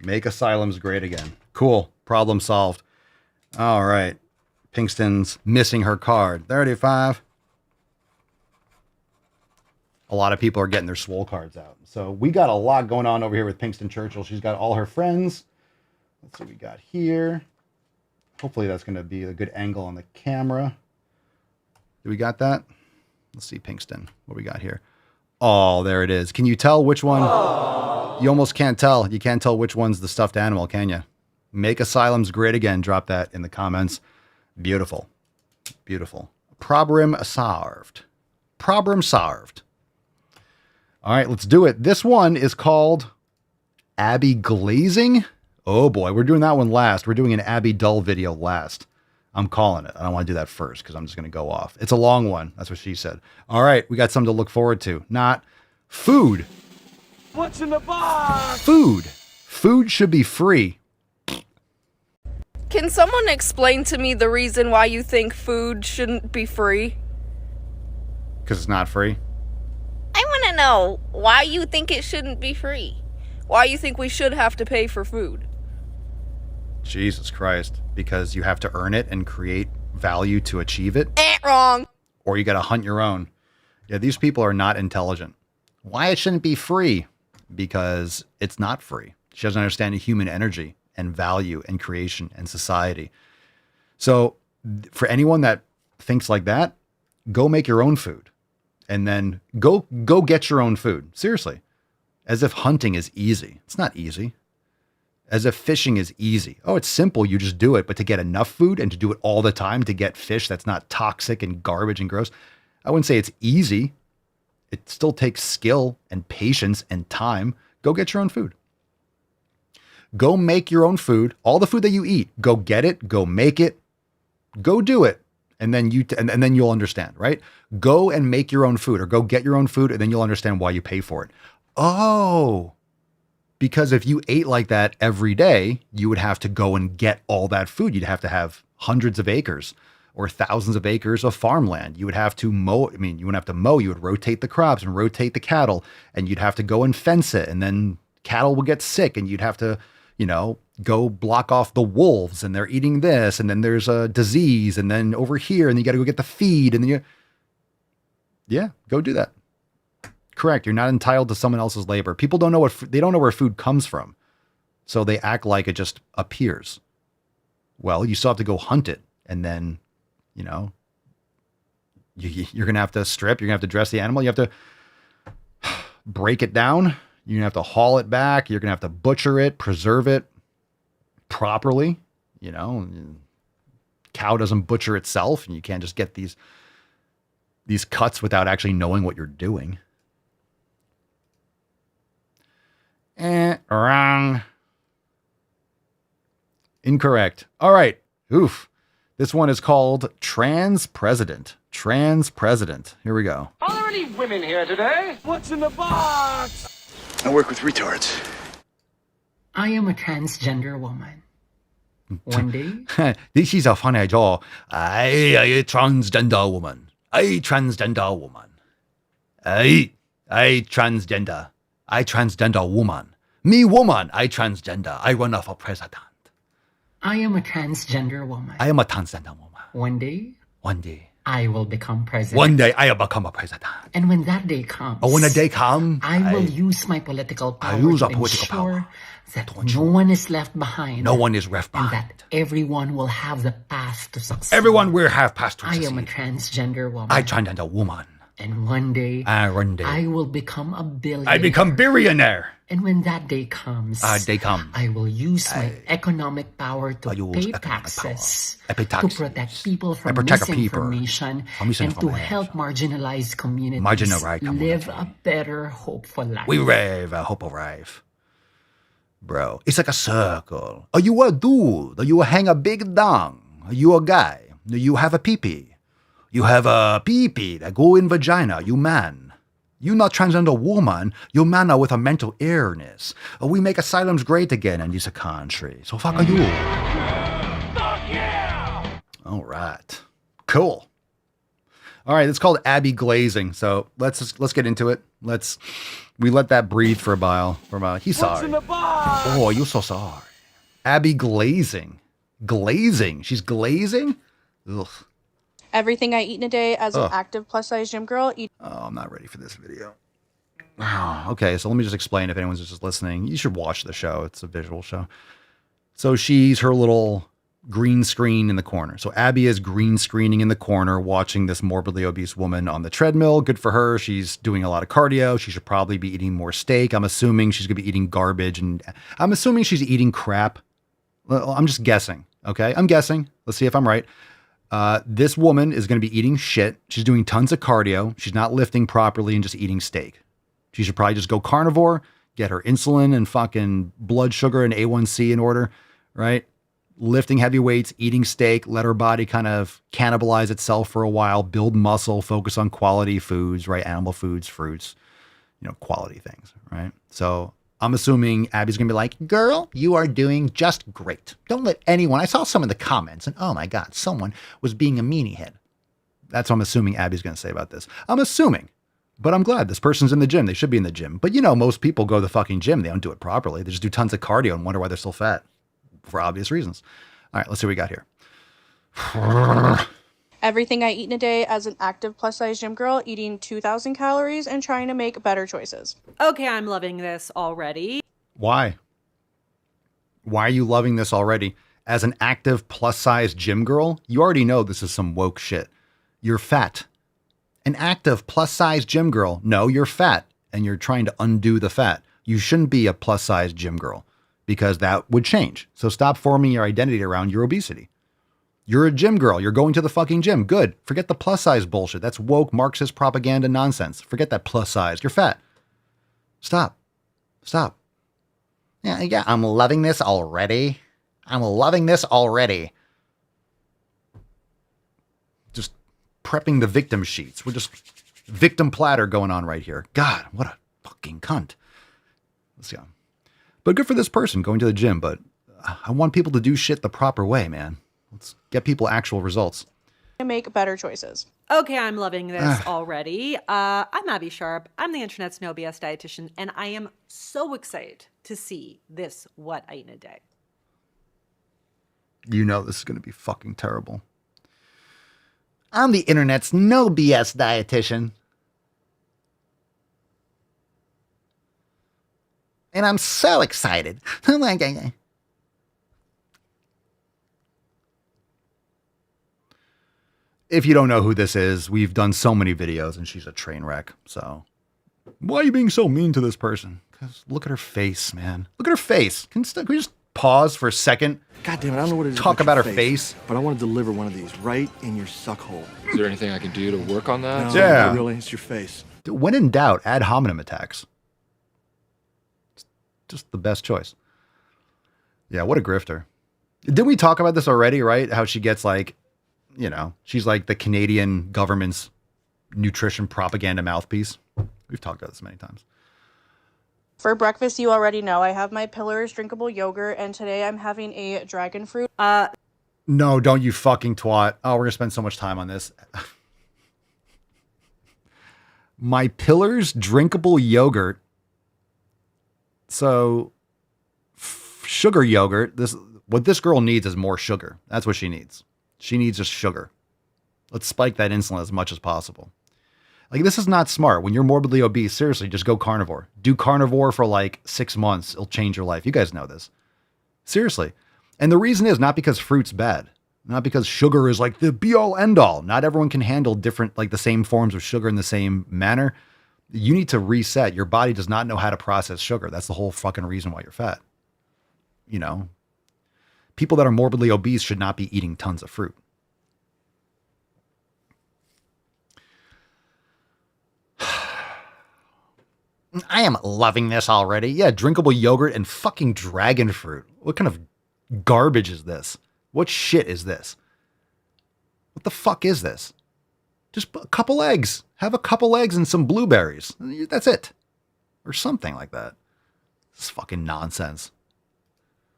Make asylums great again. Cool. Problem solved. All right. Pinkston's missing her card. 35. A lot of people are getting their Swole cards out. So we got a lot going on over here with Pinkston Churchill. She's got all her friends. Let's see what we got here. Hopefully that's going to be a good angle on the camera. Do we got that? Let's see, Pinkston. What we got here? Oh, there it is. Can you tell which one? You almost can't tell. You can't tell which one's the stuffed animal, can you? Make asylums great again. Drop that in the comments. Beautiful. Beautiful. Problem solved. Problem solved. All right, let's do it. This one is called Abbey Glazing. Oh boy, we're doing that one last. We're doing an Abbey Dull video last. I'm calling it. I don't want to do that first because I'm just going to go off. It's a long one. That's what she said. All right, we got something to look forward to. Not food. What's in the box? Food. Food should be free. Can someone explain to me the reason why you think food shouldn't be free? Because it's not free. I want to know why you think it shouldn't be free. Why you think we should have to pay for food. Jesus Christ. Because you have to earn it and create value to achieve it. Wrong. Or you got to hunt your own. Yeah, these people are not intelligent. Why it shouldn't be free? Because it's not free. She doesn't understand human energy and value and creation and society. So for anyone that thinks like that, go make your own food. And then go get your own food. Seriously. As if hunting is easy. It's not easy. As if fishing is easy. Oh, it's simple. You just do it. But to get enough food and to do it all the time, to get fish that's not toxic and garbage and gross, I wouldn't say it's easy. It still takes skill and patience and time. Go get your own food. Go make your own food. All the food that you eat, go get it. Go make it. Go do it. And then and then you'll understand, right? Go and make your own food, or go get your own food, and then you'll understand why you pay for it. Oh, because if you ate like that every day, you would have to go and get all that food. You'd have to have hundreds of acres or thousands of acres of farmland. You would have to mow. I mean, you wouldn't have to mow. You would rotate the crops and rotate the cattle, and you'd have to go and fence it. And then cattle will get sick, and you'd have to, go block off the wolves, and they're eating this. And then there's a disease, and then over here, and you got to go get the feed. And then yeah, go do that. Correct. You're not entitled to someone else's labor. People don't know they don't know where food comes from. So they act like it just appears. Well, you still have to go hunt it. And then, you're going to have to strip. You're going to have to dress the animal. You have to break it down. You're going to have to haul it back. You're going to have to butcher it, preserve it properly. Cow doesn't butcher itself, and you can't just get these cuts without actually knowing what you're doing. Wrong. Incorrect. All right. Oof. This one is called Trans-President. Trans-President. Here we go. Are there any women here today? What's in the box? I work with retards. I am a transgender woman. Wendy? This is a funny joke. I transgender woman. I transgender woman. I transgender. I transgender woman. Me woman, I transgender. I run for president. I am a transgender woman. I am a transgender woman. One day, I will become president. One day, I will become a president. And when that day comes, When the day comes, I will use my political power use to our political ensure power that no one is left behind. no one is left And behind. that everyone will have the path to succeed. Everyone will have passed to I am a succeed. transgender woman. I transgender woman. And one day, One day, I will become a billionaire. I become billionaire. And when that day comes, I will use my economic power to use pay economic taxes, power. I pay to taxes. protect people from protect the people misinformation, from and to misinformation. help marginalized communities Marginalized live a better, hopeful life. We rave, I hope arrive. Bro, it's like a circle. Are you a dude? Are you hang a big dong? Are you a guy? Do you have a pee-pee? You have a pee-pee that go in vagina, you man. You not transgender woman, you man are with a mental illness. We make asylums great again in this country. So fuck are you. Fuck yeah! All right. Cool. All right, it's called Abbey glazing. So let's get into it. We let that breathe for a while. He's sorry. Oh, you're so sorry. Abbey glazing. Glazing. She's glazing? Ugh. Everything I eat in a day as an active plus-size gym girl. Oh, I'm not ready for this video. Oh, okay, so let me just explain if anyone's just listening. You should watch the show. It's a visual show. So she's her little green screen in the corner. So Abbey is green screening in the corner, watching this morbidly obese woman on the treadmill. Good for her. She's doing a lot of cardio. She should probably be eating more steak. I'm assuming she's going to be eating garbage, and I'm assuming she's eating crap. Well, I'm just guessing. Okay, I'm guessing. Let's see if I'm right. This woman is going to be eating shit. She's doing tons of cardio. She's not lifting properly and just eating steak. She should probably just go carnivore, get her insulin and fucking blood sugar and A1C in order, right? Lifting heavy weights, eating steak, let her body kind of cannibalize itself for a while, build muscle, focus on quality foods, right? Animal foods, fruits, quality things, right? So I'm assuming Abby's going to be like, girl, you are doing just great. Don't let anyone, I saw some in the comments and oh my God, someone was being a meanie head. That's what I'm assuming Abby's going to say about this. I'm assuming, but I'm glad this person's in the gym. They should be in the gym. But most people go to the fucking gym. They don't do it properly. They just do tons of cardio and wonder why they're still fat for obvious reasons. All right, let's see what we got here. Everything I eat in a day as an active plus-size gym girl, eating 2,000 calories and trying to make better choices. Okay, I'm loving this already. Why? Why are you loving this already? As an active plus-size gym girl, you already know this is some woke shit. You're fat. An active plus-size gym girl. No, you're fat, and you're trying to undo the fat. You shouldn't be a plus-size gym girl because that would change. So stop forming your identity around your obesity. You're a gym girl. You're going to the fucking gym. Good. Forget the plus size bullshit. That's woke Marxist propaganda nonsense. Forget that plus size. You're fat. Stop. Yeah, I'm loving this already. Just prepping the victim sheets. We're just victim platter going on right here. God, what a fucking cunt. Let's go. But good for this person going to the gym, but I want people to do shit the proper way, man. Let's get people actual results. To make better choices. Okay, I'm loving this already. I'm Abbey Sharp. I'm the internet's no BS dietitian, and I am so excited to see this what I eat in a day. This is going to be fucking terrible. I'm the internet's no BS dietitian. And I'm so excited. If you don't know who this is, we've done so many videos and she's a train wreck. So why are you being so mean to this person? Because look at her face, man. Look at her face. Can we just pause for a second? God damn it, I don't know what it is. Talk about her face. But I want to deliver one of these right in your suck hole. Is there anything I can do to work on that? No, Yeah. not really, it's your face. When in doubt, ad hominem attacks. It's just the best choice. Yeah, what a grifter. Didn't we talk about this already, right? How she gets she's like the Canadian government's nutrition propaganda mouthpiece. We've talked about this many times. For breakfast, you already know I have my Pillars drinkable yogurt, and today I'm having a dragon fruit. No, don't you fucking twat. Oh, we're going to spend so much time on this. My Pillars drinkable yogurt. So, sugar yogurt. What this girl needs is more sugar. That's what she needs. She needs just sugar. Let's spike that insulin as much as possible. Like, this is not smart. When you're morbidly obese, seriously, just go carnivore. Do carnivore for like 6 months. It'll change your life. You guys know this. Seriously. And the reason is not because fruit's bad. Not because sugar is like the be all end all. Not everyone can handle different, like the same forms of sugar in the same manner. You need to reset. Your body does not know how to process sugar. That's the whole fucking reason why you're fat. You know, people that are morbidly obese should not be eating tons of fruit. I am loving this already. Yeah, drinkable yogurt and fucking dragon fruit. What kind of garbage is this? What shit is this? What the fuck is this? Just a couple eggs. Have a couple eggs and some blueberries. That's it. Or something like that. This is fucking nonsense.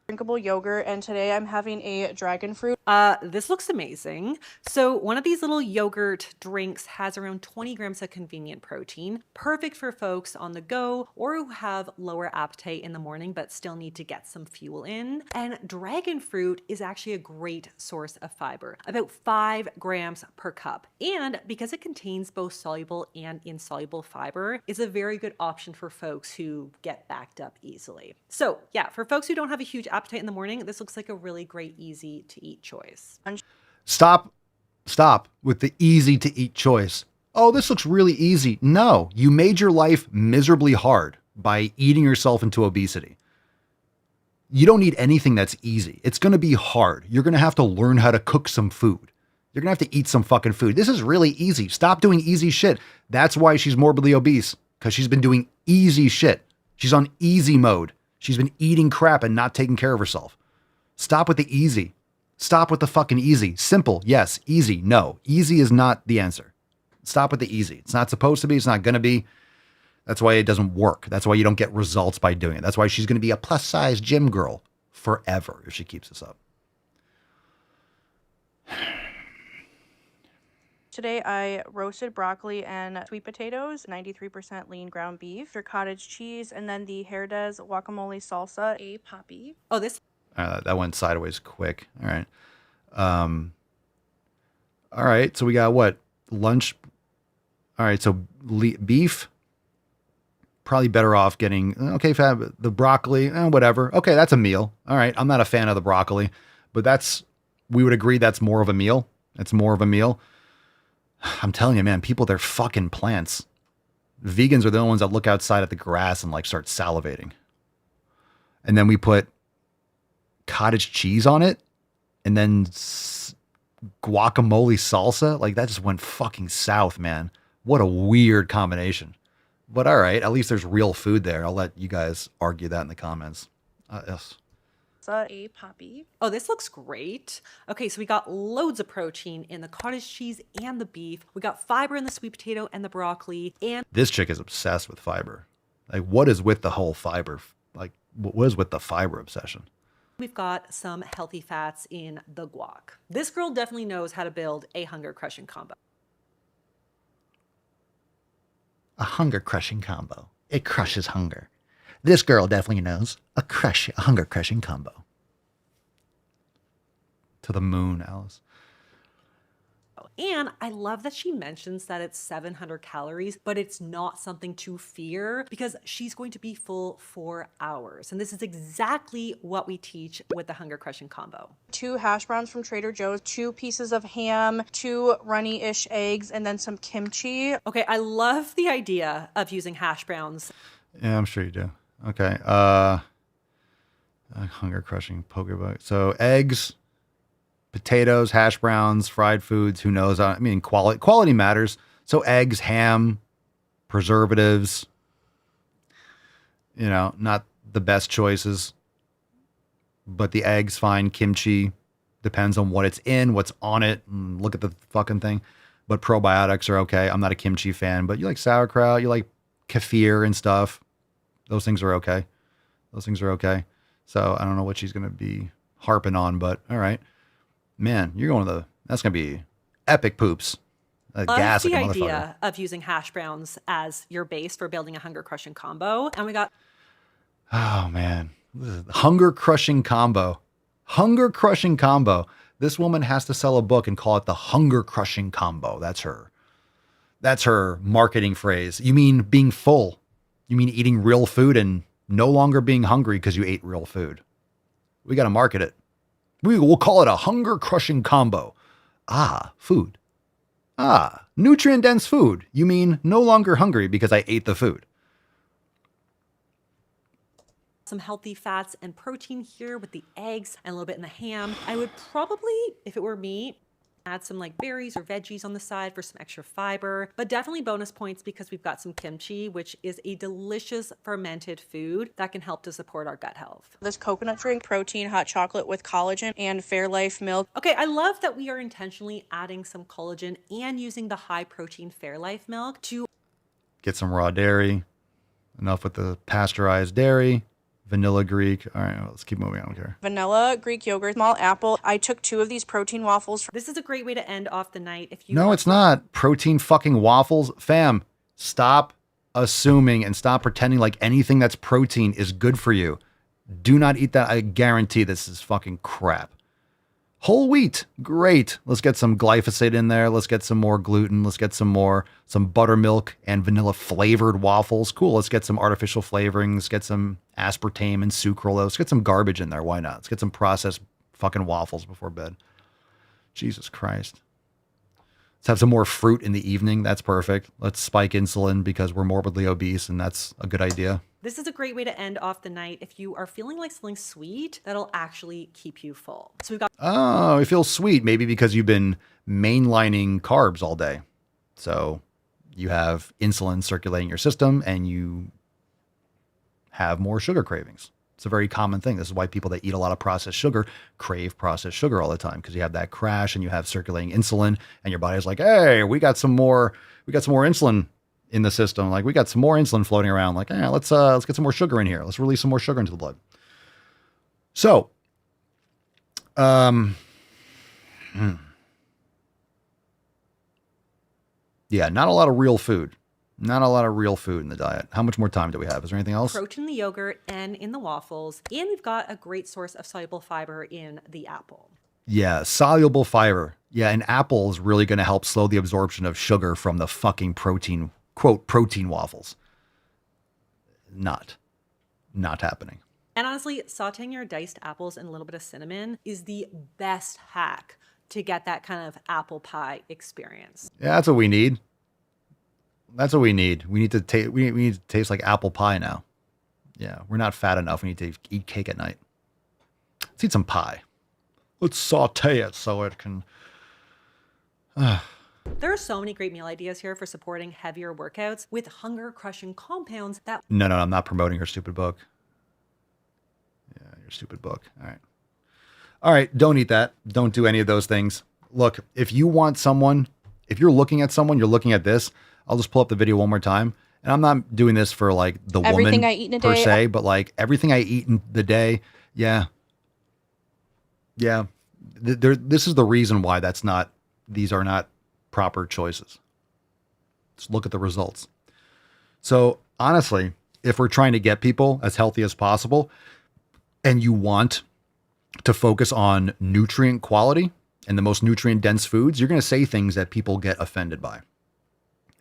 Drinkable yogurt, and today I'm having a dragon fruit. This looks amazing. So one of these little yogurt drinks has around 20 grams of convenient protein, perfect for folks on the go or who have lower appetite in the morning but still need to get some fuel in. And dragon fruit is actually a great source of fiber, about 5 grams per cup. And because it contains both soluble and insoluble fiber, it's a very good option for folks who get backed up easily. So yeah, for folks who don't have a huge appetite in the morning, this looks like a really great easy to eat choice. Stop with the easy to eat choice. Oh, this looks really easy. No, you made your life miserably hard by eating yourself into obesity. You don't need anything that's easy. It's going to be hard. You're going to have to learn how to cook some food. You're going to have to eat some fucking food. This is really easy. Stop doing easy shit. That's why she's morbidly obese, because she's been doing easy shit. She's on easy mode. She's been eating crap and not taking care of herself. Stop with the easy. Stop with the fucking easy. Simple, yes. Easy, no. Easy is not the answer. Stop with the easy. It's not supposed to be. It's not going to be. That's why it doesn't work. That's why you don't get results by doing it. That's why she's going to be a plus-size gym girl forever if she keeps this up. Today I roasted broccoli and sweet potatoes, 93% lean ground beef, cottage cheese, and then the Herdez guacamole salsa, a poppy. Oh, this. That went sideways quick. All right. All right. So we got what? Lunch. All right. So beef. Probably better off getting, okay, fab, the broccoli, whatever. Okay, that's a meal. All right. I'm not a fan of the broccoli, but we would agree that's more of a meal. It's more of a meal. I'm telling you, man, people, they're fucking plants. Vegans are the only ones that look outside at the grass and like start salivating. And then we put cottage cheese on it and then guacamole salsa. Like that just went fucking south, man. What a weird combination. But all right, at least there's real food there. I'll let you guys argue that in the comments. Yes. A poppy. Oh, this looks great. Okay, so we got loads of protein in the cottage cheese and the beef. We got fiber in the sweet potato and the broccoli. And this chick is obsessed with fiber. Like, what is with the whole fiber? Like, what is with the fiber obsession? we've got some healthy fats in the guac. This girl definitely knows how to build a hunger-crushing combo. A hunger-crushing combo. It crushes hunger. This girl definitely knows a hunger-crushing combo. To the moon, Alice. And I love that she mentions that it's 700 calories, but it's not something to fear because she's going to be full for hours. And this is exactly what we teach with the Hunger Crushing combo. 2 hash browns from Trader Joe's, 2 pieces of ham, 2 runny-ish eggs, and then some kimchi. Okay, I love the idea of using hash browns. Yeah, I'm sure you do. Okay. Hunger Crushing poker book. So eggs, potatoes, hash browns, fried foods, who knows? I mean, quality matters. So eggs, ham, preservatives, not the best choices, but the eggs, fine. Kimchi, depends on what it's in, what's on it. Look at the fucking thing. But probiotics are okay. I'm not a kimchi fan, but you like sauerkraut, you like kefir and stuff. Those things are okay. So I don't know what she's going to be harping on, but all right. Man, that's going to be epic poops. Gas the like a idea of using hash browns as your base for building a Hunger Crushing combo. And we got... Oh, man. Hunger Crushing combo. Hunger crushing combo. This woman has to sell a book and call it the hunger crushing combo. That's her marketing phrase. You mean being full. You mean eating real food and no longer being hungry because you ate real food. We got to market it. We will call it a hunger crushing combo. Ah, food. Ah, nutrient dense food. You mean no longer hungry because I ate the food. Some healthy fats and protein here with the eggs and a little bit in the ham. I would probably, if it were me, add some like berries or veggies on the side for some extra fiber, but definitely bonus points because we've got some kimchi, which is a delicious fermented food that can help to support our gut health. This coconut drink, protein, hot chocolate with collagen and Fairlife milk. Okay, I love that we are intentionally adding some collagen and using the high protein Fairlife milk to get some raw dairy. Enough with the pasteurized dairy. Vanilla Greek. All right, let's keep moving on here. Vanilla, Greek yogurt, small apple. I took 2 of these protein waffles. This is a great way to end off the night. If you No, it's not. Protein fucking waffles. Fam, stop assuming and stop pretending like anything that's protein is good for you. Do not eat that. I guarantee this is fucking crap. Whole wheat, great. Let's get some glyphosate in there. Let's get some more gluten. Let's get some buttermilk and vanilla flavored waffles. Cool. Let's get some artificial flavorings. Get some aspartame and sucralose. Let's get some garbage in there. Why not? Let's get some processed fucking waffles before bed. Jesus Christ. Let's have some more fruit in the evening. That's perfect. Let's spike insulin because we're morbidly obese, and that's a good idea. This is a great way to end off the night if you are feeling like something sweet that'll actually keep you full. So we've got Oh, it feels sweet. Maybe because you've been mainlining carbs all day. So you have insulin circulating your system and you have more sugar cravings. It's a very common thing. This is why people that eat a lot of processed sugar crave processed sugar all the time, because you have that crash and you have circulating insulin and your body's like, hey, we got some more insulin in the system. Like, we got some more insulin floating around. Like, let's get some more sugar in here. Let's release some more sugar into the blood. So, yeah, not a lot of real food. Not a lot of real food in the diet. How much more time do we have? Is there anything else? protein in the yogurt and in the waffles, and we've got a great source of soluble fiber in the apple. Yeah, soluble fiber. Yeah, an apple is really going to help slow the absorption of sugar from the fucking protein, quote, protein waffles. Not happening. And honestly, sauteing your diced apples and a little bit of cinnamon is the best hack to get that kind of apple pie experience. Yeah, that's what we need. That's what we need. We need to we need to taste like apple pie now. Yeah, we're not fat enough. We need to eat cake at night. Let's eat some pie. Let's saute it so it can. There are so many great meal ideas here for supporting heavier workouts with hunger-crushing compounds that... No, I'm not promoting your stupid book. Yeah, your stupid book. All right, don't eat that. Don't do any of those things. Look, if you're looking at someone, you're looking at this. I'll just pull up the video one more time. And I'm not doing this for like the Everything woman I eat in a per day, se, but like everything I eat in the day. Yeah. Yeah. This is the reason why these are not proper choices. Just look at the results. So honestly, if we're trying to get people as healthy as possible and you want to focus on nutrient quality and the most nutrient dense foods, you're going to say things that people get offended by.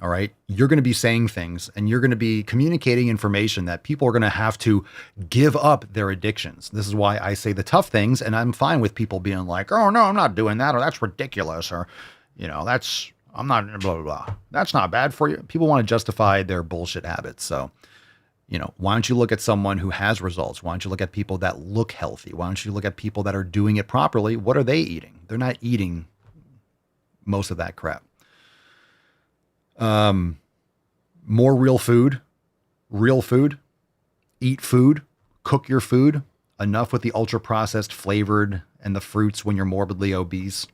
All right. You're going to be saying things and you're going to be communicating information that people are going to have to give up their addictions. This is why I say the tough things, and I'm fine with people being like, oh no, I'm not doing that, or that's ridiculous, or, I'm not blah, blah, blah. That's not bad for you. People want to justify their bullshit habits. So, why don't you look at someone who has results? Why don't you look at people that look healthy? Why don't you look at people that are doing it properly? What are they eating? They're not eating most of that crap. More real food, eat food, cook your food. Enough with the ultra processed flavored and the fruits when you're morbidly obese.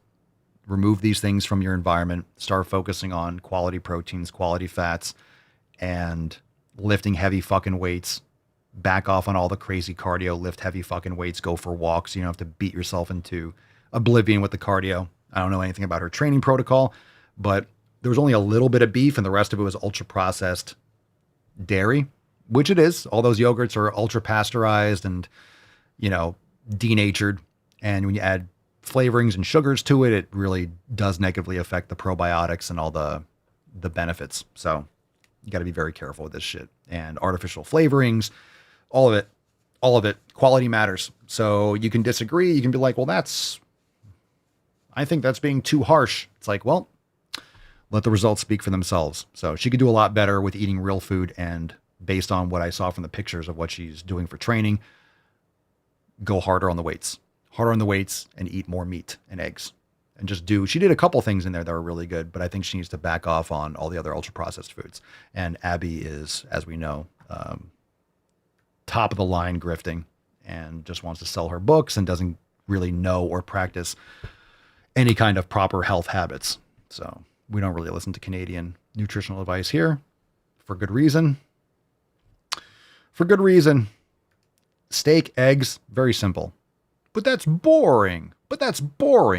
Remove these things from your environment. Start focusing on quality proteins, quality fats, and lifting heavy fucking weights. Back off on all the crazy cardio, lift heavy fucking weights, go for walks. You don't have to beat yourself into oblivion with the cardio. I don't know anything about her training protocol, but there was only a little bit of beef and the rest of it was ultra processed dairy, which it is. All those yogurts are ultra pasteurized and, denatured. And when you add flavorings and sugars to it, it really does negatively affect the probiotics and all the benefits. So you got to be very careful with this shit. And artificial flavorings, all of it, quality matters. So you can disagree. You can be like, well, I think that's being too harsh. It's like, well, let the results speak for themselves. So she could do a lot better with eating real food. And based on what I saw from the pictures of what she's doing for training, go harder on the weights. Harder on the weights and eat more meat and eggs. And she did a couple things in there that were really good, but I think she needs to back off on all the other ultra processed foods. And Abbey is, as we know, top of the line grifting and just wants to sell her books and doesn't really know or practice any kind of proper health habits. So we don't really listen to Canadian nutritional advice here for good reason. For good reason. Steak, eggs, very simple. But that's boring.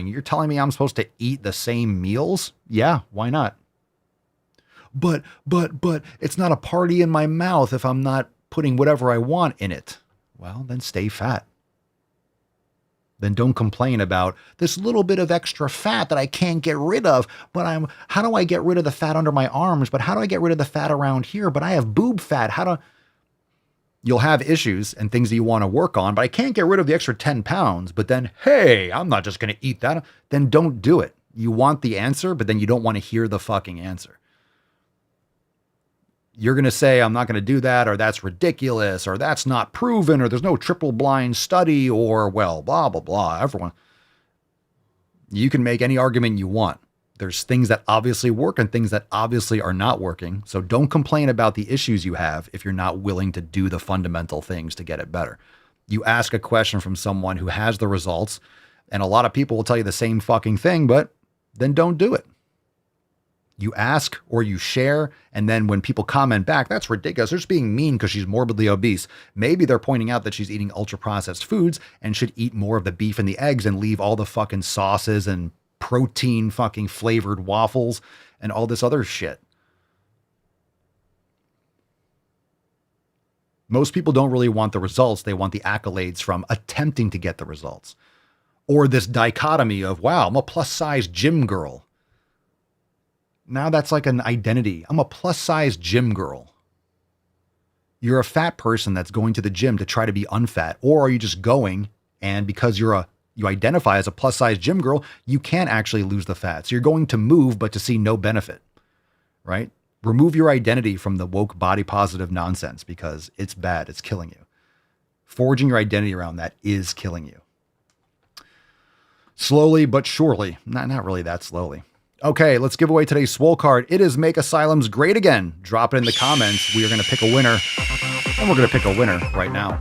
You're telling me I'm supposed to eat the same meals? Yeah, why not? But it's not a party in my mouth if I'm not putting whatever I want in it. Well, then stay fat. Then don't complain about this little bit of extra fat that I can't get rid of. But how do I get rid of the fat under my arms? But how do I get rid of the fat around here? But I have boob fat. You'll have issues and things that you want to work on, but I can't get rid of the extra 10 pounds. But then, hey, I'm not just going to eat that. Then don't do it. You want the answer, but then you don't want to hear the fucking answer. You're going to say, I'm not going to do that, or that's ridiculous, or that's not proven, or there's no triple blind study, or, well, blah, blah, blah. Everyone. You can make any argument you want. There's things that obviously work and things that obviously are not working. So don't complain about the issues you have if you're not willing to do the fundamental things to get it better. You ask a question from someone who has the results, and a lot of people will tell you the same fucking thing, but then don't do it. You ask or you share, and then when people comment back, that's ridiculous. They're just being mean because she's morbidly obese. Maybe they're pointing out that she's eating ultra-processed foods and should eat more of the beef and the eggs and leave all the fucking sauces and protein fucking flavored waffles and all this other shit. Most people don't really want the results. They want the accolades from attempting to get the results. Or this dichotomy of, wow, I'm a plus size gym girl. Now that's like an identity. I'm a plus size gym girl. You're a fat person that's going to the gym to try to be unfat. Or are you just going and because you identify as a plus size gym girl, you can't actually lose the fat. So you're going to move, but to see no benefit, right? Remove your identity from the woke body positive nonsense because it's bad. It's killing you. Forging your identity around that is killing you. Slowly, but surely. Not really that slowly. Okay, let's give away today's Swole card. It is Make Asylums Great Again. Drop it in the comments. We are going to pick a winner. And we're going to pick a winner right now.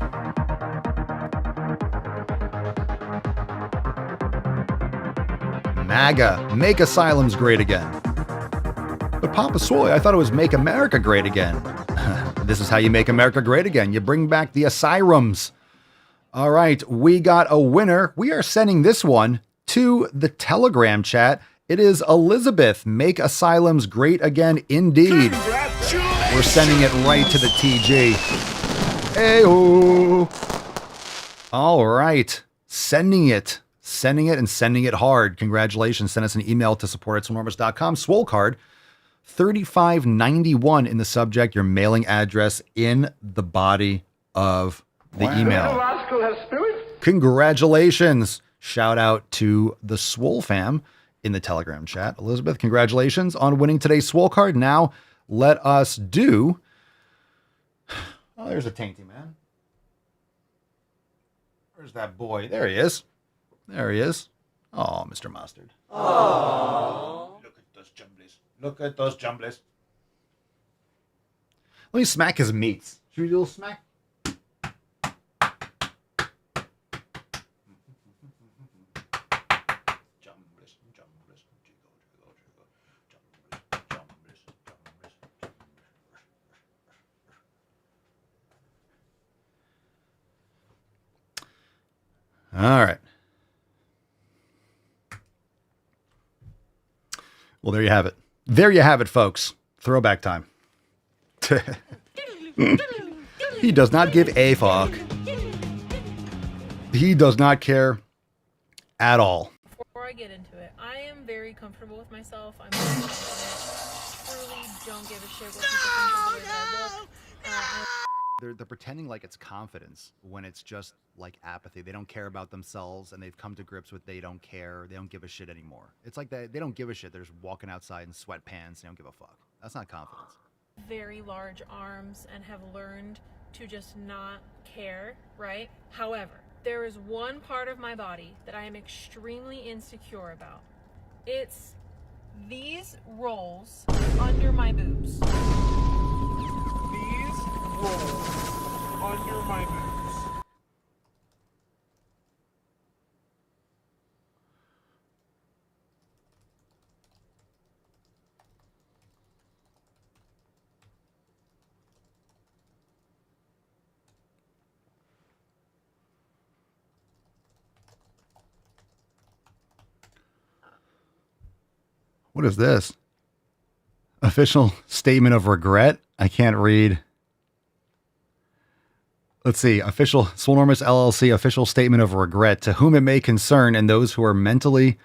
MAGA, Make Asylums Great Again. But Papa Swole, I thought it was Make America Great Again. This is how you make America great again. You bring back the asylums. All right, we got a winner. We are sending this one to the Telegram chat. It is Elizabeth. Make Asylums Great Again indeed. We're sending it right to the TG. Hey-oh. All right, sending it and sending it hard. Congratulations. Send us an email to support@swolenormous.com. Swole card 3591 in the subject. Your mailing address in the body of the email. Congratulations. Shout out to the Swole fam in the Telegram chat. Elizabeth, congratulations on winning today's Swole card. Now let us do. Oh, there's a tainty man. Where's that boy? There he is. There he is. Oh, Mr. Mustard. Oh. Look at those jumblies. Look at those jumblies. Let me smack his meats. Should we do a little smack? All right. Well, there you have it. There you have it, folks. Throwback time. He does not give a fuck. He does not care at all. Before I get into it, I am very comfortable with myself. I'm very confident. Truly don't give a shit what people think of the way I look. They're pretending like it's confidence when it's just like apathy. They don't care about themselves, and they've come to grips with they don't care. They don't give a shit anymore. It's like they don't give a shit. They're just walking outside in sweatpants. They don't give a fuck. That's not confidence. Very large arms and have learned to just not care, right? However, there is one part of my body that I am extremely insecure about. It's these rolls under my boobs. These rolls under my boobs. What is this? Official statement of regret? I can't read. Let's see. Official Swolenormous LLC official statement of regret to whom it may concern and those who are mentally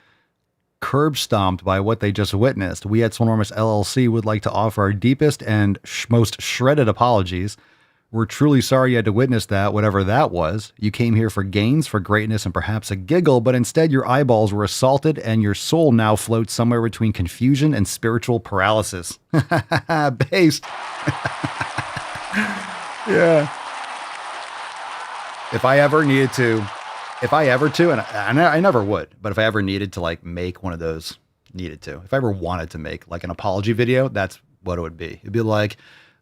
curb stomped by what they just witnessed. We at Swolenormous LLC would like to offer our deepest and most shredded apologies. We're truly sorry you had to witness that, whatever that was. You came here for gains, for greatness, and perhaps a giggle, but instead your eyeballs were assaulted and your soul now floats somewhere between confusion and spiritual paralysis. Based. Yeah. If I ever to, and I never would, but if I ever needed to like make one of those, if I ever wanted to make like an apology video, that's what it would be. It'd be like,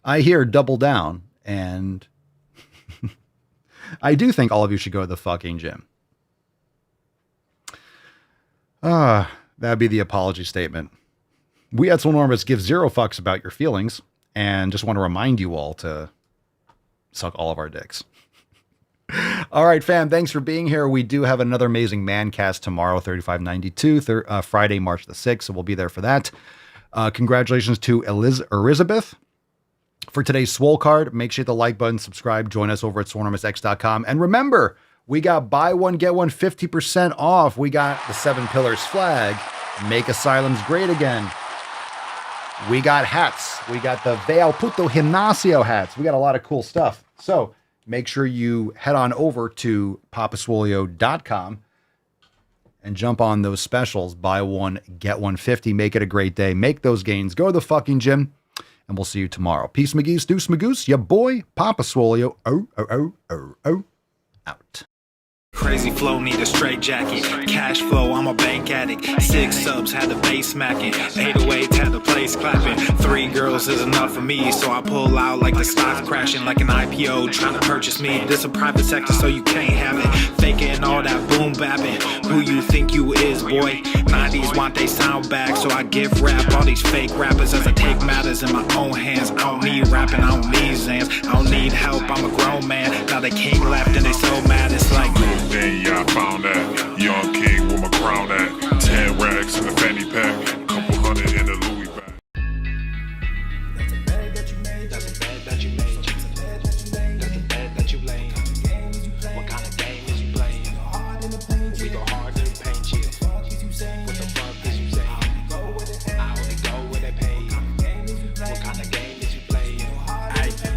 I hear double down. And I do think all of you should go to the fucking gym. That'd be the apology statement. We at Swolenormous give zero fucks about your feelings and just want to remind you all to suck all of our dicks. All right, fam. Thanks for being here. We do have another amazing Mancast tomorrow, 3592, Friday, March the 6th. So we'll be there for that. Congratulations to Elizabeth. For today's Swole card, make sure to hit the like button, subscribe, join us over at swolenormousx.com. And remember, we got buy one, get one 50% off. We got the 7 Pillars flag, make asylums great again. We got hats. We got the Veal Puto Gimnasio hats. We got a lot of cool stuff. So make sure you head on over to papaswolio.com and jump on those specials. Buy one, get one 50. Make it a great day. Make those gains. Go to the fucking gym. And we'll see you tomorrow. Peace, McGee's, Deuce, Magoose, ya boy, Papa Swolio. Out. Crazy flow, need a straight jacket. Cash flow, I'm a bank addict. 6 subs, had the bass smacking. 808, had the place clapping. 3 girls is enough for me, so I pull out like the stock crashing. Like an IPO, trying to purchase me. This a private sector, so you can't have it. Faking all that boom bapping. Who you think you is, boy? 90s want they sound back, so I give rap all these fake rappers as I take matters in my own hands. I don't need rapping, I don't need Zans. I don't need help, I'm a grown man. Now they king left and they so mad, it's like then yeah, I found that young king with my crown at 10 racks in the fanny pack, couple hundred in the Louis bag. That's a bed that you made. That's a bed that you made. That's a bed that you laid. What kind of game is you playing? We go hard in the paint, yeah. What the fuck is you saying? I only go where they pay. What kind of game is you playing?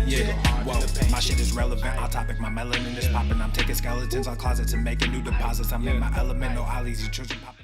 Yeah, whoa, my shit is relevant. On topic, my melanin is popping. I'm taking skeletons on closets and making new deposits. I'm in my element, no ollies, you children popping.